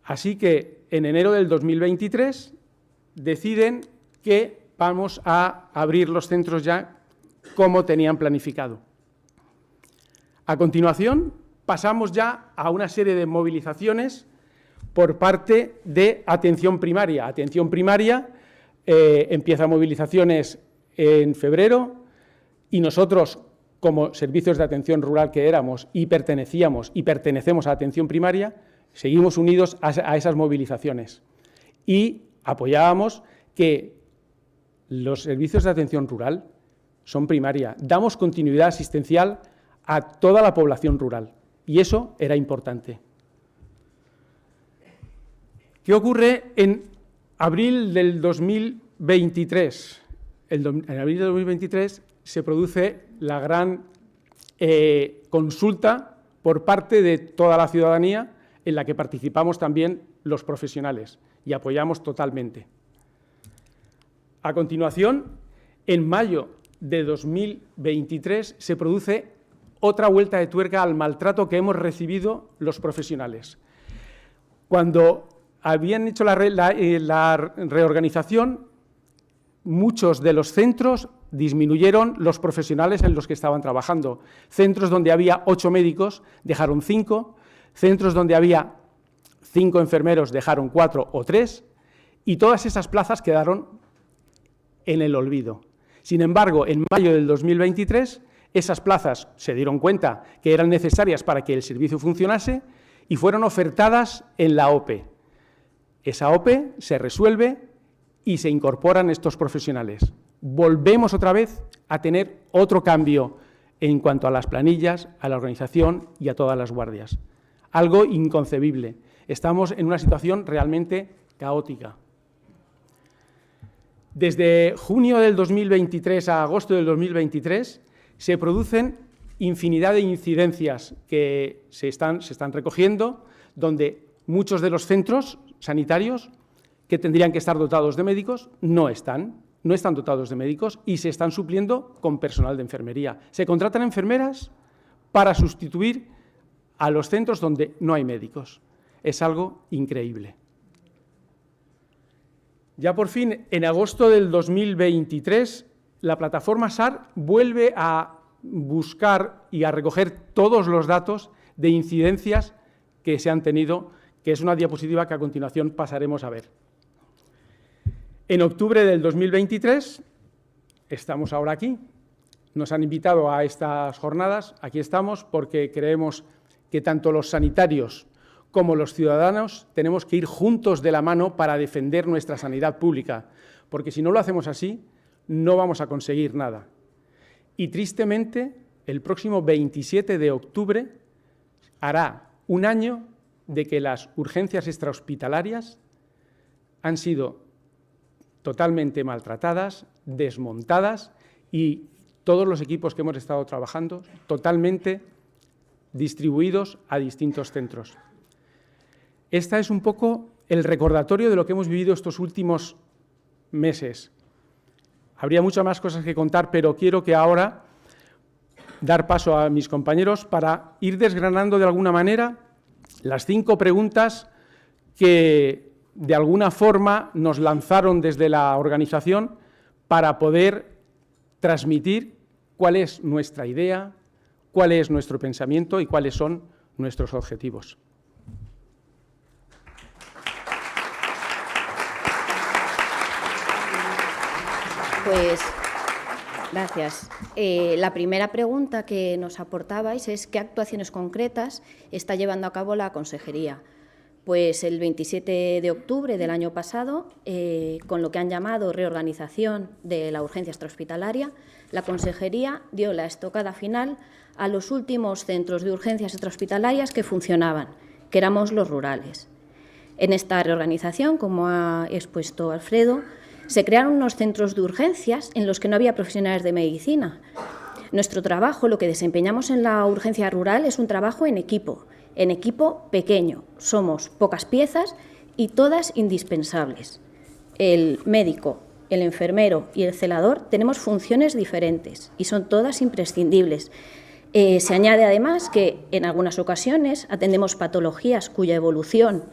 Así que en enero del 2023 deciden que vamos a abrir los centros ya como tenían planificado. A continuación, pasamos ya a una serie de movilizaciones por parte de atención primaria. Atención primaria empieza movilizaciones en febrero y nosotros, como servicios de atención rural que éramos y pertenecemos a atención primaria, seguimos unidos a esas movilizaciones y apoyábamos que los servicios de atención rural son primaria. Damos continuidad asistencial a toda la población rural y eso era importante. ¿Qué ocurre en abril del 2023? En abril del 2023 se produce la gran consulta por parte de toda la ciudadanía en la que participamos también los profesionales y apoyamos totalmente. A continuación, en mayo de 2023 se produce otra vuelta de tuerca al maltrato que hemos recibido los profesionales. Cuando habían hecho la reorganización, muchos de los centros disminuyeron los profesionales en los que estaban trabajando. Centros donde había 8 médicos dejaron 5, centros donde había 5 enfermeros dejaron 4 o 3 y todas esas plazas quedaron en el olvido. Sin embargo, en mayo del 2023, esas plazas se dieron cuenta que eran necesarias para que el servicio funcionase y fueron ofertadas en la OPE. Esa OPE se resuelve y se incorporan estos profesionales. Volvemos otra vez a tener otro cambio en cuanto a las planillas, a la organización y a todas las guardias. Algo inconcebible. Estamos en una situación realmente caótica. Desde junio del 2023 a agosto del 2023 se producen infinidad de incidencias que se están recogiendo, donde muchos de los centros sanitarios que tendrían que estar dotados de médicos no están dotados de médicos y se están supliendo con personal de enfermería. Se contratan enfermeras para sustituir a los centros donde no hay médicos. Es algo increíble. Ya por fin, en agosto del 2023, la plataforma SAR vuelve a buscar y a recoger todos los datos de incidencias que se han tenido, que es una diapositiva que a continuación pasaremos a ver. En octubre del 2023, estamos ahora aquí, nos han invitado a estas jornadas, aquí estamos porque creemos que tanto los sanitarios como los ciudadanos tenemos que ir juntos de la mano para defender nuestra sanidad pública, porque si no lo hacemos así, no vamos a conseguir nada. Y tristemente, el próximo 27 de octubre hará un año de que las urgencias extrahospitalarias han sido totalmente maltratadas, desmontadas y todos los equipos que hemos estado trabajando totalmente distribuidos a distintos centros. Esta es un poco el recordatorio de lo que hemos vivido estos últimos meses. Habría muchas más cosas que contar, pero quiero que ahora dar paso a mis compañeros para ir desgranando de alguna manera las 5 preguntas que de alguna forma nos lanzaron desde la organización para poder transmitir cuál es nuestra idea, cuál es nuestro pensamiento y cuáles son nuestros objetivos. Pues, gracias. La primera pregunta que nos aportabais es ¿qué actuaciones concretas está llevando a cabo la Consejería? Pues el 27 de octubre del año pasado, con lo que han llamado reorganización de la urgencia extrahospitalaria, la Consejería dio la estocada final a los últimos centros de urgencias extrahospitalarias que funcionaban, que éramos los rurales. En esta reorganización, como ha expuesto Alfredo, se crearon unos centros de urgencias en los que no había profesionales de medicina. Nuestro trabajo, lo que desempeñamos en la urgencia rural, es un trabajo en equipo pequeño. Somos pocas piezas y todas indispensables. El médico, el enfermero y el celador tenemos funciones diferentes y son todas imprescindibles. Se añade además que en algunas ocasiones atendemos patologías cuya evolución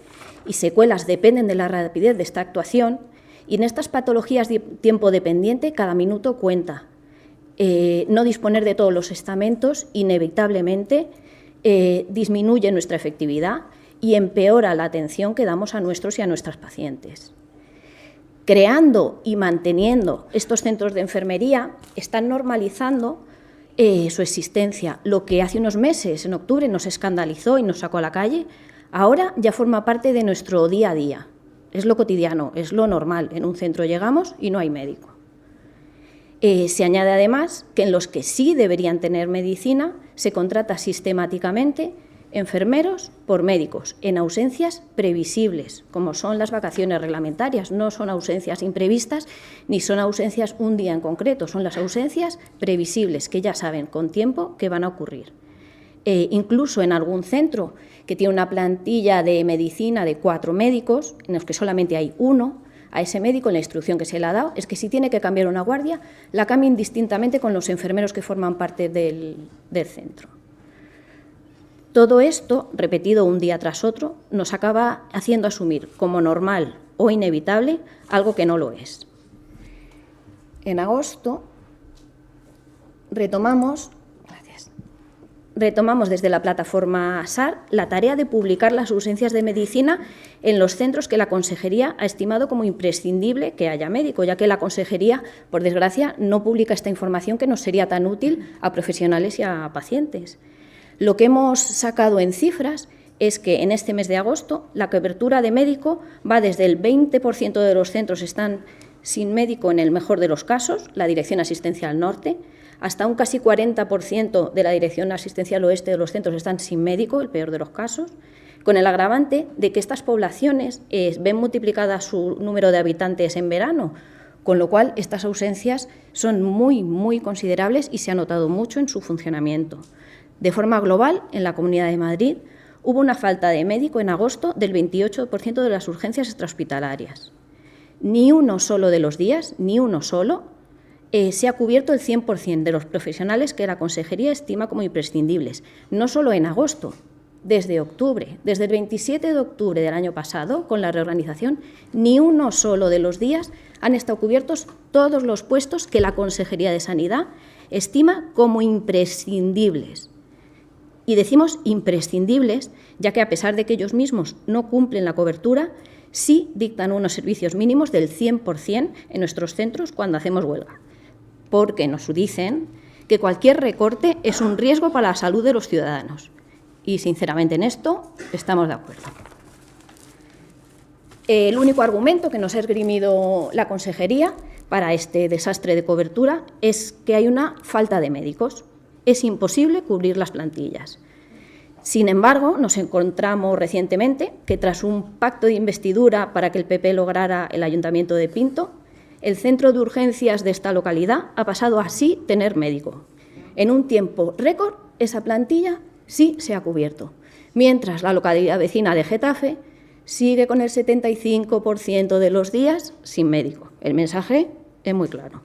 y secuelas dependen de la rapidez de esta actuación, y en estas patologías de tiempo dependiente cada minuto cuenta. No disponer de todos los estamentos inevitablemente disminuye nuestra efectividad y empeora la atención que damos a nuestros y a nuestras pacientes. Creando y manteniendo estos centros de enfermería están normalizando su existencia. Lo que hace unos meses, en octubre, nos escandalizó y nos sacó a la calle, ahora ya forma parte de nuestro día a día. Es lo cotidiano, es lo normal. En un centro llegamos y no hay médico. Se añade además que en los que sí deberían tener medicina se contrata sistemáticamente enfermeros por médicos en ausencias previsibles, como son las vacaciones reglamentarias. No son ausencias imprevistas ni son ausencias un día en concreto, son las ausencias previsibles que ya saben con tiempo que van a ocurrir. Incluso en algún centro que tiene una plantilla de medicina de 4 médicos, en los que solamente hay uno, a ese médico la instrucción que se le ha dado es que si tiene que cambiar una guardia, la cambie indistintamente con los enfermeros que forman parte del centro. Todo esto, repetido un día tras otro, nos acaba haciendo asumir como normal o inevitable algo que no lo es. En agosto retomamos desde la plataforma SAR la tarea de publicar las ausencias de medicina en los centros que la Consejería ha estimado como imprescindible que haya médico, ya que la Consejería, por desgracia, no publica esta información que nos sería tan útil a profesionales y a pacientes. Lo que hemos sacado en cifras es que en este mes de agosto la cobertura de médico va desde el 20% de los centros están sin médico en el mejor de los casos, la Dirección Asistencial Norte, hasta un casi 40% de la Dirección Asistencial Oeste de los centros están sin médico, el peor de los casos, con el agravante de que estas poblaciones ven multiplicada su número de habitantes en verano, con lo cual estas ausencias son muy, muy considerables y se ha notado mucho en su funcionamiento. De forma global, en la Comunidad de Madrid hubo una falta de médico en agosto del 28% de las urgencias extrahospitalarias. Ni uno solo de los días, ni uno solo, se ha cubierto el 100% de los profesionales que la Consejería estima como imprescindibles, no solo en agosto, desde octubre, desde el 27 de octubre del año pasado, con la reorganización, ni uno solo de los días han estado cubiertos todos los puestos que la Consejería de Sanidad estima como imprescindibles. Y decimos imprescindibles, ya que a pesar de que ellos mismos no cumplen la cobertura, sí dictan unos servicios mínimos del 100% en nuestros centros cuando hacemos huelga, porque nos dicen que cualquier recorte es un riesgo para la salud de los ciudadanos. Y, sinceramente, en esto estamos de acuerdo. El único argumento que nos ha esgrimido la Consejería para este desastre de cobertura es que hay una falta de médicos. Es imposible cubrir las plantillas. Sin embargo, nos encontramos recientemente que, tras un pacto de investidura para que el PP lograra el Ayuntamiento de Pinto, el centro de urgencias de esta localidad ha pasado a sí tener médico. En un tiempo récord, esa plantilla sí se ha cubierto, mientras la localidad vecina de Getafe sigue con el 75% de los días sin médico. El mensaje es muy claro.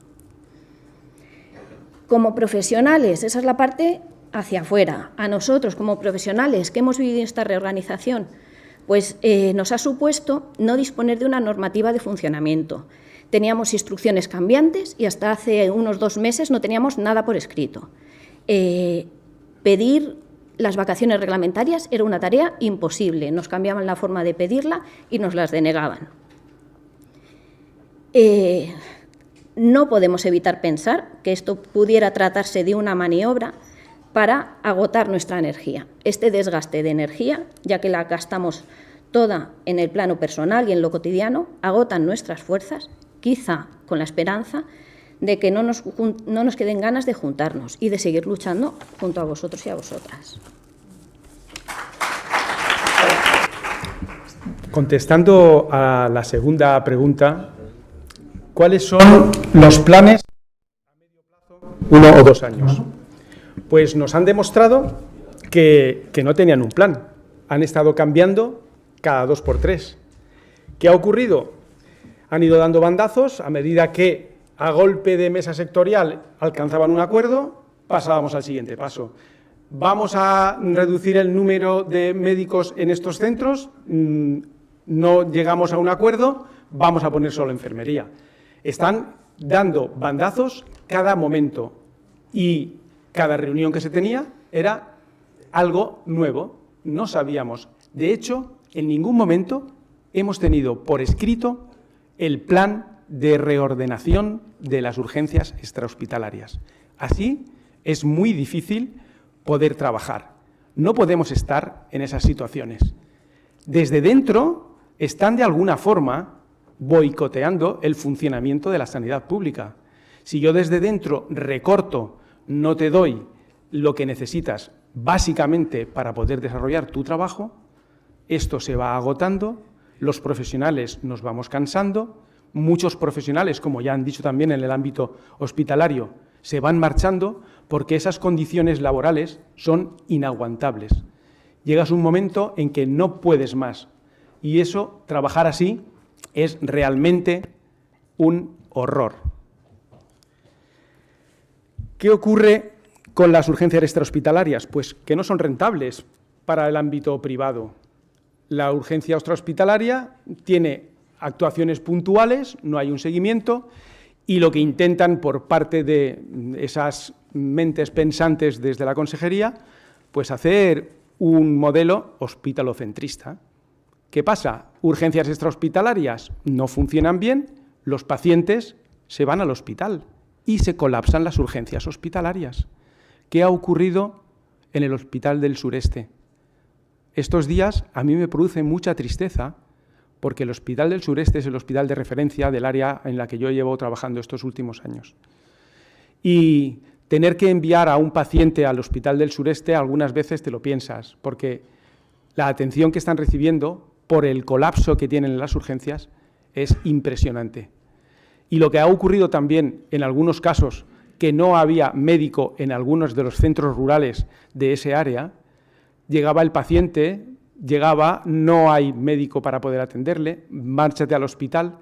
Como profesionales, esa es la parte hacia afuera. A nosotros, como profesionales que hemos vivido esta reorganización, pues nos ha supuesto no disponer de una normativa de funcionamiento. Teníamos instrucciones cambiantes y hasta hace unos 2 meses no teníamos nada por escrito. Pedir las vacaciones reglamentarias era una tarea imposible. Nos cambiaban la forma de pedirla y nos las denegaban. No podemos evitar pensar que esto pudiera tratarse de una maniobra para agotar nuestra energía. Este desgaste de energía, ya que la gastamos toda en el plano personal y en lo cotidiano, agotan nuestras fuerzas, quizá con la esperanza de que no nos queden ganas de juntarnos y de seguir luchando junto a vosotros y a vosotras. Contestando a la segunda pregunta, ¿cuáles son los planes a medio plazo, 1 o 2 años? Pues nos han demostrado que no tenían un plan. Han estado cambiando cada 2 por 3. ¿Qué ha ocurrido? Han ido dando bandazos a medida que, a golpe de mesa sectorial, alcanzaban un acuerdo, pasábamos al siguiente paso. ¿vamos a reducir el número de médicos en estos centros? No llegamos a un acuerdo, vamos a poner solo enfermería. Están dando bandazos cada momento y cada reunión que se tenía era algo nuevo, no sabíamos. De hecho, en ningún momento hemos tenido por escrito el plan de reordenación de las urgencias extrahospitalarias. Así es muy difícil poder trabajar. No podemos estar en esas situaciones. Desde dentro están de alguna forma boicoteando el funcionamiento de la sanidad pública. Si yo desde dentro recorto, no te doy lo que necesitas básicamente para poder desarrollar tu trabajo, esto se va agotando, los profesionales nos vamos cansando, muchos profesionales, como ya han dicho también en el ámbito hospitalario, se van marchando porque esas condiciones laborales son inaguantables. Llegas un momento en que no puedes más y eso, trabajar así, es realmente un horror. ¿Qué ocurre con las urgencias extrahospitalarias? Pues que no son rentables para el ámbito privado. La urgencia extrahospitalaria tiene actuaciones puntuales, no hay un seguimiento, y lo que intentan por parte de esas mentes pensantes desde la consejería, pues hacer un modelo hospitalocentrista. ¿Qué pasa? Urgencias extrahospitalarias no funcionan bien, los pacientes se van al hospital y se colapsan las urgencias hospitalarias. ¿Qué ha ocurrido en el Hospital del Sureste? Estos días a mí me produce mucha tristeza porque el Hospital del Sureste es el hospital de referencia del área en la que yo llevo trabajando estos últimos años. Y tener que enviar a un paciente al Hospital del Sureste algunas veces te lo piensas, porque la atención que están recibiendo por el colapso que tienen en las urgencias es impresionante. Y lo que ha ocurrido también en algunos casos, que no había médico en algunos de los centros rurales de ese área, llegaba el paciente, no hay médico para poder atenderle, márchate al hospital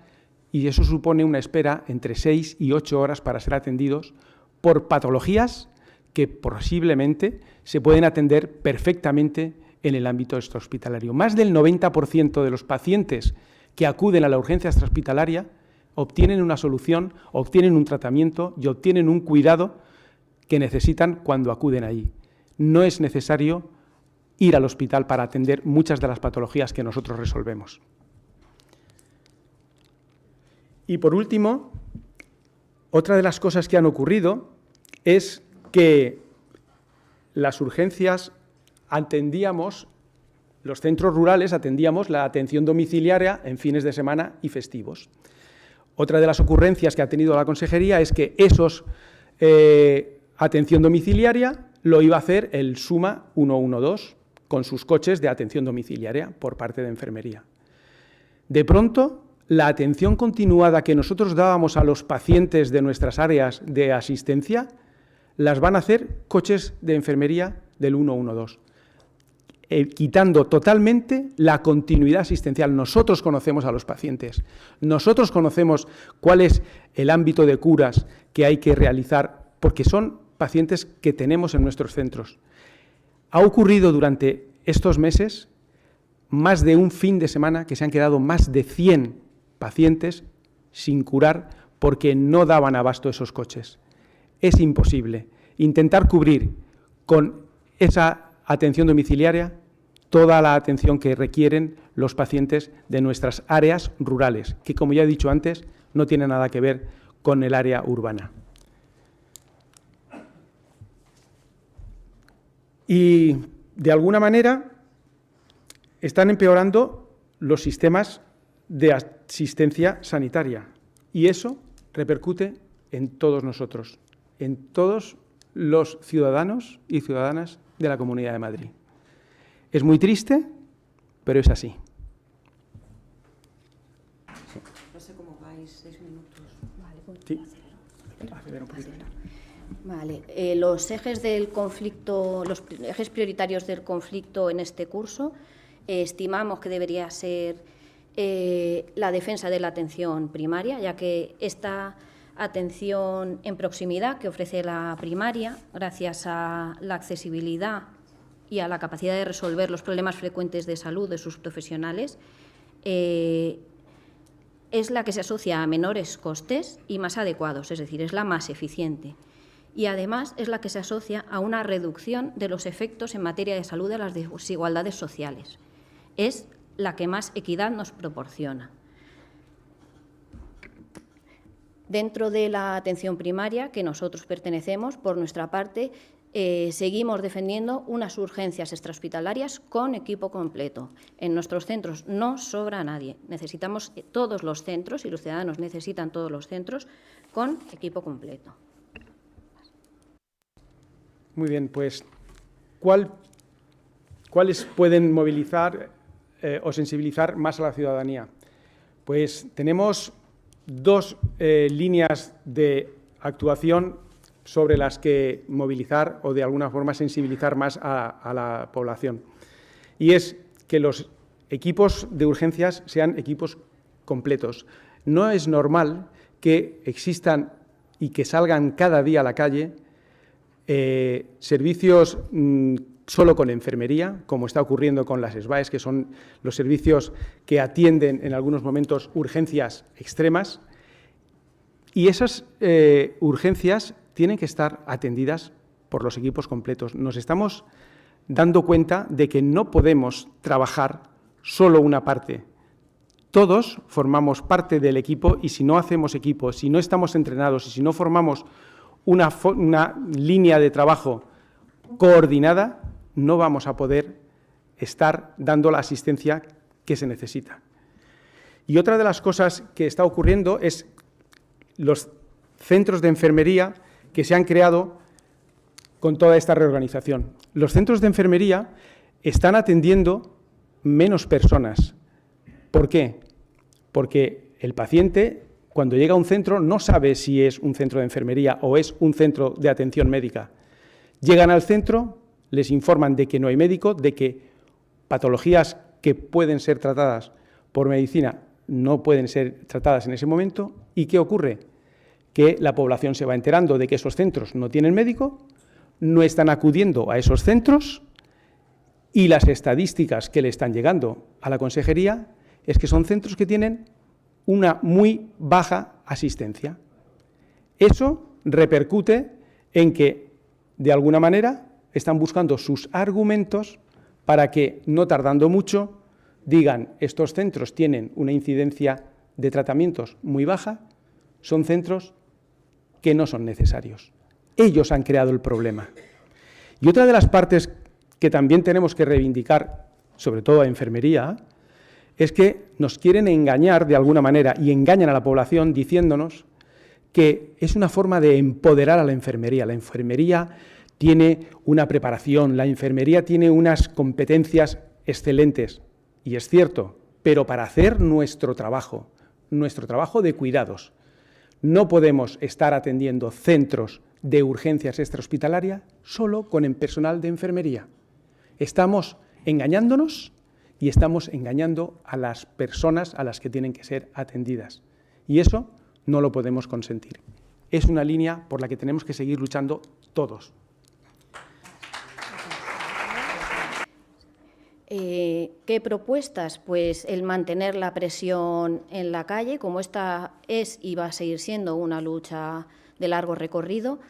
y eso supone una espera entre 6 y 8 horas para ser atendidos por patologías que posiblemente se pueden atender perfectamente en el ámbito extrahospitalario. Más del 90% de los pacientes que acuden a la urgencia extrahospitalaria obtienen una solución, obtienen un tratamiento y obtienen un cuidado que necesitan cuando acuden ahí. No es necesario ir al hospital para atender muchas de las patologías que nosotros resolvemos. Y por último, otra de las cosas que han ocurrido es que las urgencias los centros rurales atendíamos la atención domiciliaria en fines de semana y festivos. Otra de las ocurrencias que ha tenido la consejería es que atención domiciliaria lo iba a hacer el SUMA 112 con sus coches de atención domiciliaria por parte de enfermería. De pronto, la atención continuada que nosotros dábamos a los pacientes de nuestras áreas de asistencia las van a hacer coches de enfermería del 112. Quitando totalmente la continuidad asistencial. Nosotros conocemos a los pacientes, nosotros conocemos cuál es el ámbito de curas que hay que realizar, porque son pacientes que tenemos en nuestros centros. Ha ocurrido durante estos meses más de un fin de semana que se han quedado más de 100 pacientes sin curar porque no daban abasto esos coches. Es imposible intentar cubrir con esa atención domiciliaria toda la atención que requieren los pacientes de nuestras áreas rurales, que, como ya he dicho antes, no tiene nada que ver con el área urbana. Y, de alguna manera, están empeorando los sistemas de asistencia sanitaria, y eso repercute en todos nosotros, en todos los ciudadanos y ciudadanas de la Comunidad de Madrid. Es muy triste, pero es así. No sé cómo vais, 6 minutos. Vale, pues Sí. Acelera un poquito. Vale, los ejes del conflicto, los ejes prioritarios del conflicto en este curso, estimamos que debería ser la defensa de la atención primaria, ya que esta atención en proximidad que ofrece la primaria, gracias a la accesibilidad y a la capacidad de resolver los problemas frecuentes de salud de sus profesionales, es la que se asocia a menores costes y más adecuados, es decir, es la más eficiente. Y además es la que se asocia a una reducción de los efectos en materia de salud de las desigualdades sociales. Es la que más equidad nos proporciona. Dentro de la atención primaria, que nosotros pertenecemos, por nuestra parte, seguimos defendiendo unas urgencias extrahospitalarias con equipo completo. En nuestros centros no sobra nadie. Necesitamos todos los centros, y los ciudadanos necesitan todos los centros, con equipo completo. Muy bien, pues, ¿cuáles pueden movilizar o sensibilizar más a la ciudadanía? Pues tenemos dos líneas de actuación sobre las que movilizar o de alguna forma sensibilizar más a la población. Y es que los equipos de urgencias sean equipos completos. No es normal que existan y que salgan cada día a la calle servicios solo con enfermería, como está ocurriendo con las SBAES, que son los servicios que atienden en algunos momentos urgencias extremas, y esas urgencias tienen que estar atendidas por los equipos completos. Nos estamos dando cuenta de que no podemos trabajar solo una parte. Todos formamos parte del equipo y si no hacemos equipo, si no estamos entrenados y si no formamos una línea de trabajo coordinada, no vamos a poder estar dando la asistencia que se necesita. Y otra de las cosas que está ocurriendo es los centros de enfermería que se han creado con toda esta reorganización. Los centros de enfermería están atendiendo menos personas. ¿Por qué? Porque el paciente, cuando llega a un centro, no sabe si es un centro de enfermería o es un centro de atención médica. Llegan al centro, les informan de que no hay médico, de que patologías que pueden ser tratadas por medicina no pueden ser tratadas en ese momento. ¿Y qué ocurre? Que la población se va enterando de que esos centros no tienen médico, no están acudiendo a esos centros y las estadísticas que le están llegando a la consejería es que son centros que tienen una muy baja asistencia. Eso repercute en que, de alguna manera, están buscando sus argumentos para que, no tardando mucho, digan estos centros tienen una incidencia de tratamientos muy baja, son centros que no son necesarios. Ellos han creado el problema. Y otra de las partes que también tenemos que reivindicar, sobre todo a enfermería, es que nos quieren engañar de alguna manera y engañan a la población diciéndonos que es una forma de empoderar a la enfermería. La enfermería tiene una preparación, la enfermería tiene unas competencias excelentes, y es cierto, pero para hacer nuestro trabajo de cuidados, no podemos estar atendiendo centros de urgencias extrahospitalaria solo con el personal de enfermería. Estamos engañándonos y estamos engañando a las personas a las que tienen que ser atendidas. Y eso no lo podemos consentir. Es una línea por la que tenemos que seguir luchando todos. ¿Qué propuestas? Pues el mantener la presión en la calle, como esta es y va a seguir siendo una lucha de largo recorrido.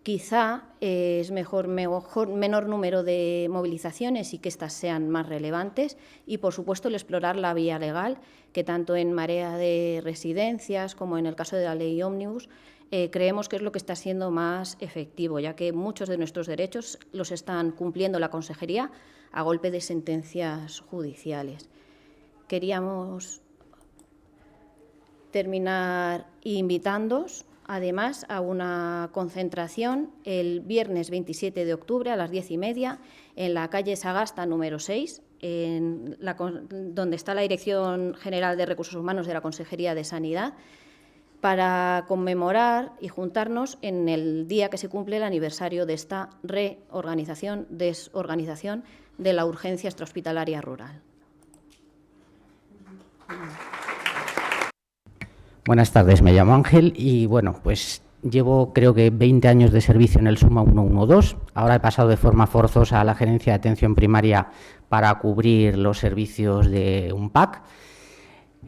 Quizá es menor número de movilizaciones y que éstas sean más relevantes y, por supuesto, el explorar la vía legal, que tanto en marea de residencias como en el caso de la ley Ómnibus creemos que es lo que está siendo más efectivo, ya que muchos de nuestros derechos los están cumpliendo la Consejería a golpe de sentencias judiciales. Queríamos terminar invitándoos, además, a una concentración el viernes 27 de octubre a las 10:30 en la calle Sagasta número 6, donde está la Dirección General de Recursos Humanos de la Consejería de Sanidad, para conmemorar y juntarnos en el día que se cumple el aniversario de esta reorganización, desorganización de la urgencia extrahospitalaria rural. Buenas tardes, me llamo Ángel y bueno, pues llevo creo que 20 años de servicio en el SUMA 112. Ahora he pasado de forma forzosa a la gerencia de atención primaria para cubrir los servicios de un PAC.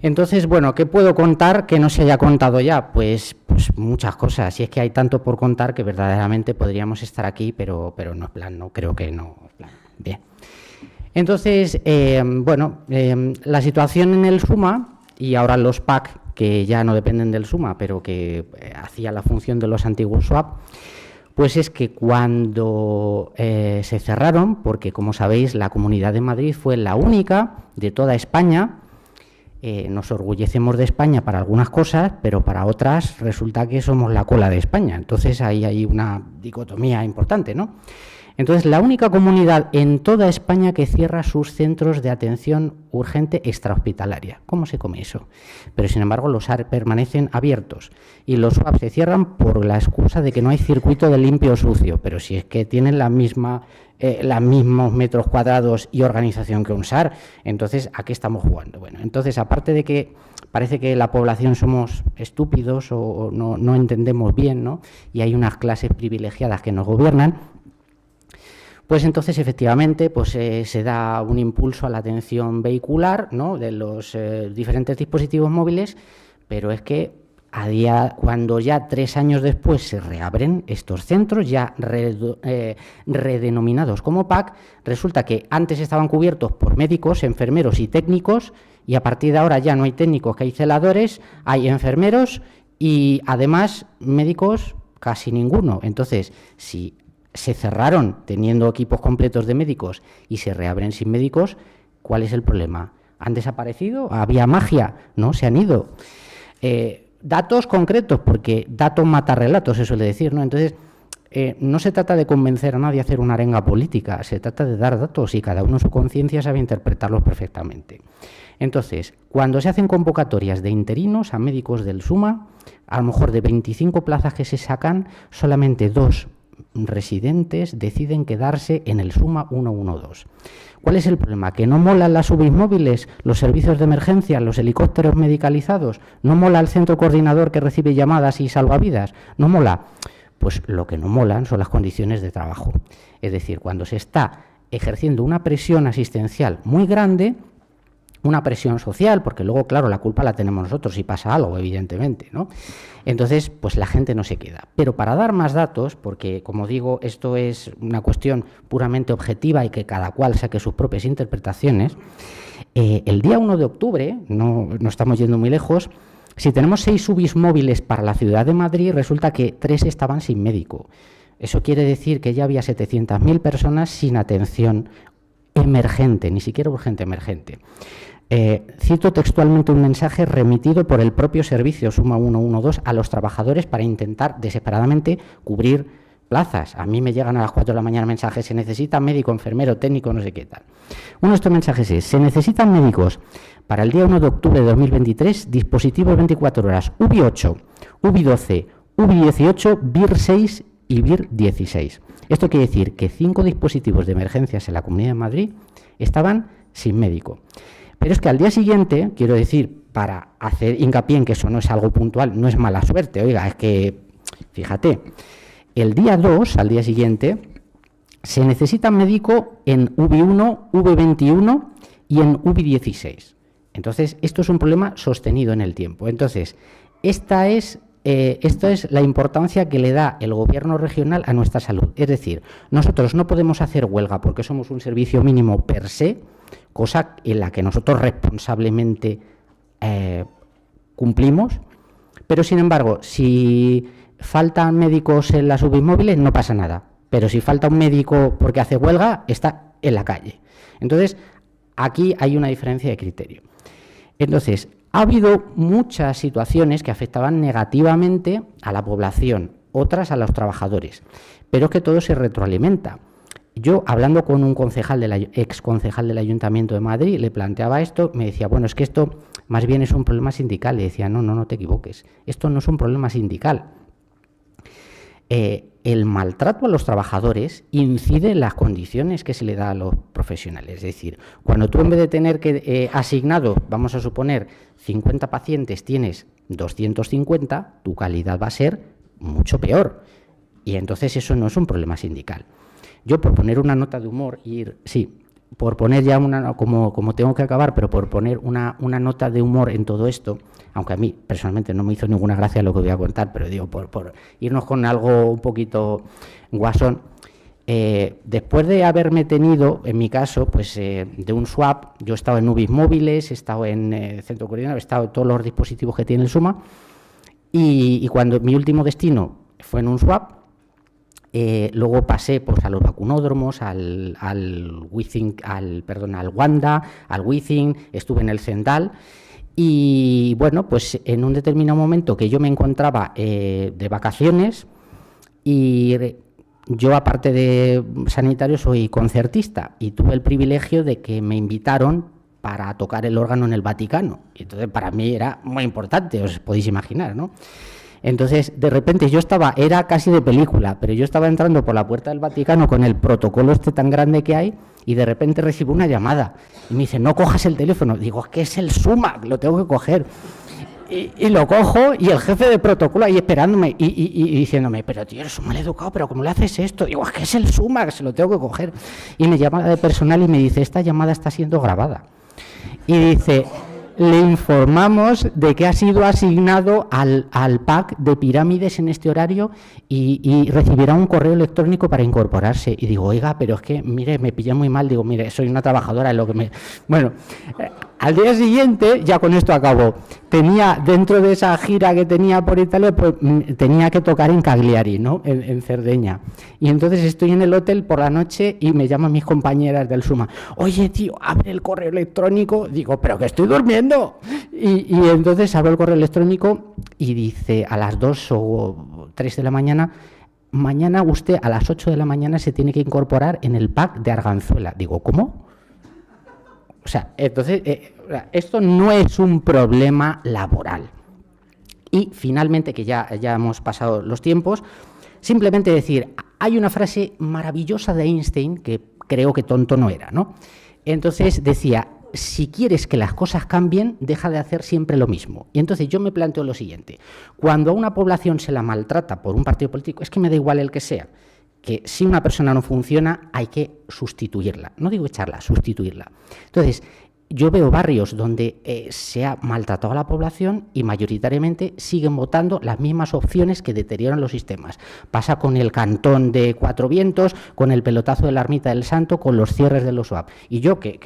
Entonces, bueno, ¿qué puedo contar que no se haya contado ya? Pues muchas cosas. Y es que hay tanto por contar que verdaderamente podríamos estar aquí, pero no es plan, no creo que no es plan. Bien. Entonces, la situación en el SUMA y ahora los PAC, que ya no dependen del SUMA, pero que hacía la función de los antiguos SWAP, pues es que cuando se cerraron, porque como sabéis la Comunidad de Madrid fue la única de toda España, nos orgullecemos de España para algunas cosas, pero para otras resulta que somos la cola de España. Entonces ahí hay una dicotomía importante, ¿no? Entonces, la única comunidad en toda España que cierra sus centros de atención urgente extrahospitalaria. ¿Cómo se come eso? Pero, sin embargo, los AR permanecen abiertos y los SWAP se cierran por la excusa de que no hay circuito de limpio sucio. Pero si es que tienen los mismos metros cuadrados y organización que un SAR, entonces, ¿a qué estamos jugando? Bueno, entonces, aparte de que parece que la población somos estúpidos o no entendemos bien, ¿no? Y hay unas clases privilegiadas que nos gobiernan, pues entonces, efectivamente, pues se da un impulso a la atención vehicular, ¿no?, de los diferentes dispositivos móviles, pero es que cuando ya 3 años después se reabren estos centros, ya redenominados como PAC, resulta que antes estaban cubiertos por médicos, enfermeros y técnicos, y a partir de ahora ya no hay técnicos, que hay celadores, hay enfermeros y además médicos casi ninguno. Entonces, si se cerraron teniendo equipos completos de médicos y se reabren sin médicos, ¿cuál es el problema? ¿Han desaparecido? ¿Había magia? No, se han ido. Datos concretos, porque datos mata relatos, se suele decir, ¿no? Entonces, no se trata de convencer a nadie a hacer una arenga política, se trata de dar datos y cada uno en su conciencia sabe interpretarlos perfectamente. Entonces, cuando se hacen convocatorias de interinos a médicos del SUMA, a lo mejor de 25 plazas que se sacan, solamente 2 residentes deciden quedarse en el SUMA 112. ¿Cuál es el problema? ¿Que no molan las UBIs móviles, los servicios de emergencia, los helicópteros medicalizados? ¿No mola el centro coordinador que recibe llamadas y salvavidas? ¿No mola? Pues lo que no molan son las condiciones de trabajo. Es decir, cuando se está ejerciendo una presión asistencial muy grande, una presión social, porque luego, claro, la culpa la tenemos nosotros si pasa algo, evidentemente, ¿no? Entonces, pues la gente no se queda. Pero para dar más datos, porque, como digo, esto es una cuestión puramente objetiva y que cada cual saque sus propias interpretaciones, el día 1 de octubre, no estamos yendo muy lejos, si tenemos 6 UBIs móviles para la ciudad de Madrid, resulta que 3 estaban sin médico. Eso quiere decir que ya había 700.000 personas sin atención emergente, ni siquiera urgente, emergente. Cito textualmente un mensaje remitido por el propio servicio SUMA 112 a los trabajadores para intentar desesperadamente cubrir plazas. A mí me llegan a las 4 de la mañana mensajes: se necesita médico, enfermero, técnico, no sé qué tal. Uno de estos mensajes es: se necesitan médicos para el día 1 de octubre de 2023, dispositivos 24 horas, UBI 8, UBI 12, UBI 18, VIR 6 y VIR 16. Esto quiere decir que 5 dispositivos de emergencias en la Comunidad de Madrid estaban sin médico. Pero es que al día siguiente, quiero decir, para hacer hincapié en que eso no es algo puntual, no es mala suerte, oiga, es que, fíjate, el día 2, al día siguiente, se necesita médico en UBI1, UBI21 y en UBI16. Entonces, esto es un problema sostenido en el tiempo. Entonces, esto es la importancia que le da el gobierno regional a nuestra salud. Es decir, nosotros no podemos hacer huelga porque somos un servicio mínimo per se, cosa en la que nosotros responsablemente cumplimos, pero sin embargo, si faltan médicos en las UBI móviles no pasa nada, pero si falta un médico porque hace huelga, está en la calle. Entonces, aquí hay una diferencia de criterio. Entonces, ha habido muchas situaciones que afectaban negativamente a la población, otras a los trabajadores, pero es que todo se retroalimenta. Yo, hablando con un ex concejal del Ayuntamiento de Madrid, le planteaba esto, me decía, bueno, es que esto más bien es un problema sindical. Le decía, no te equivoques, esto no es un problema sindical. el maltrato a los trabajadores incide en las condiciones que se le da a los profesionales. Es decir, cuando tú en vez de tener que asignado, vamos a suponer, 50 pacientes, tienes 250, tu calidad va a ser mucho peor. Y entonces eso no es un problema sindical. Yo, por poner una nota de humor, por poner ya como tengo que acabar, pero por poner una nota de humor en todo esto, aunque a mí personalmente no me hizo ninguna gracia lo que voy a contar, pero digo, por irnos con algo un poquito guasón, después de haberme tenido, en mi caso, pues de un swap, yo he estado en UBIs móviles, he estado en Centro Coordinador, he estado en todos los dispositivos que tiene el SUMA, y cuando mi último destino fue en un swap, luego pasé pues, a los vacunódromos, al Wanda, al Withing, estuve en el Zendal. Y bueno, pues en un determinado momento que yo me encontraba de vacaciones, y yo, aparte de sanitario, soy concertista y tuve el privilegio de que me invitaron para tocar el órgano en el Vaticano. Y entonces para mí era muy importante, os podéis imaginar, ¿no? Entonces, de repente era casi de película, pero yo estaba entrando por la puerta del Vaticano con el protocolo este tan grande que hay, y de repente recibo una llamada y me dice, no cojas el teléfono. Digo, es que es el SUMAC, lo tengo que coger. Y lo cojo, y el jefe de protocolo ahí esperándome y diciéndome, pero tío, eres un mal educado, pero ¿cómo le haces esto? Digo, es que es el SUMAC, se lo tengo que coger. Y me llama de personal y me dice, esta llamada está siendo grabada. Y dice, le informamos de que ha sido asignado al PAC de Pirámides en este horario y recibirá un correo electrónico para incorporarse. Y digo, oiga, pero es que, mire, me pilla muy mal. Digo, mire, soy una trabajadora, es lo que me... Bueno, al día siguiente, ya con esto acabo, tenía, dentro de esa gira que tenía por Italia, pues tenía que tocar en Cagliari, ¿no? En Cerdeña. Y entonces estoy en el hotel por la noche y me llaman mis compañeras del SUMA. Oye, tío, abre el correo electrónico. Digo, pero que estoy durmiendo. Y entonces abro el correo electrónico y dice, a las 2 o 3 de la mañana, mañana usted a las 8 de la mañana se tiene que incorporar en el PAC de Arganzuela. Digo, ¿cómo? O sea, entonces, esto no es un problema laboral. Y finalmente, que ya hemos pasado los tiempos, simplemente decir, hay una frase maravillosa de Einstein que creo que tonto no era, ¿no? Entonces decía, si quieres que las cosas cambien, deja de hacer siempre lo mismo. Y entonces yo me planteo lo siguiente, cuando a una población se la maltrata por un partido político, es que me da igual el que sea, que si una persona no funciona hay que sustituirla, no digo echarla, sustituirla. Entonces, yo veo barrios donde se ha maltratado a la población y mayoritariamente siguen votando las mismas opciones que deterioran los sistemas. Pasa con el Cantón de Cuatro Vientos, con el pelotazo de la Ermita del Santo, con los cierres de los SOAP. Y yo, que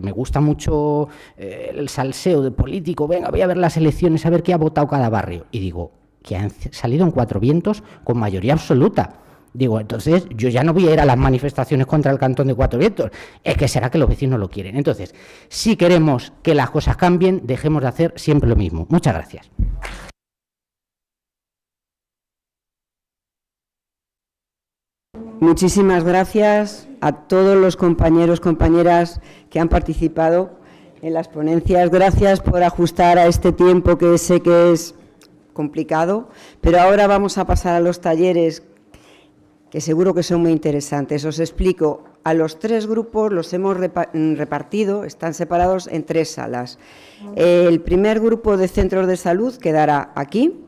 me gusta mucho el salseo de político, venga, voy a ver las elecciones, a ver qué ha votado cada barrio. Y digo, que han salido en Cuatro Vientos con mayoría absoluta. Digo, entonces yo ya no voy a ir a las manifestaciones contra el Cantón de Cuatro Vientos, es que será que los vecinos lo quieren. Entonces, si queremos que las cosas cambien, dejemos de hacer siempre lo mismo. Muchas gracias. Muchísimas gracias a todos los compañeros, compañeras que han participado en las ponencias. Gracias por ajustar a este tiempo que sé que es complicado, pero ahora vamos a pasar a los talleres que seguro que son muy interesantes. Os explico, a los 3 grupos los hemos repartido, están separados en 3 salas. El primer grupo de centros de salud quedará aquí.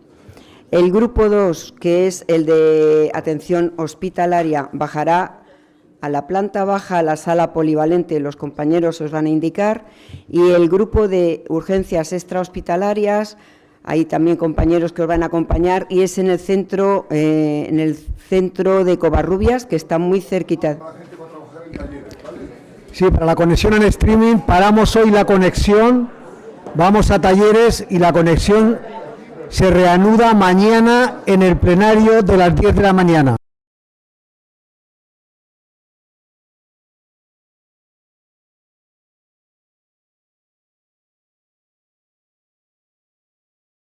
El grupo 2, que es el de atención hospitalaria, bajará a la planta baja, a la sala polivalente, los compañeros os van a indicar. Y el grupo de urgencias extrahospitalarias, hay también compañeros que os van a acompañar, y es en el centro de Covarrubias, que está muy cerquita. Sí, para la conexión en streaming, paramos hoy la conexión, vamos a talleres y la conexión se reanuda mañana en el plenario de las 10 de la mañana.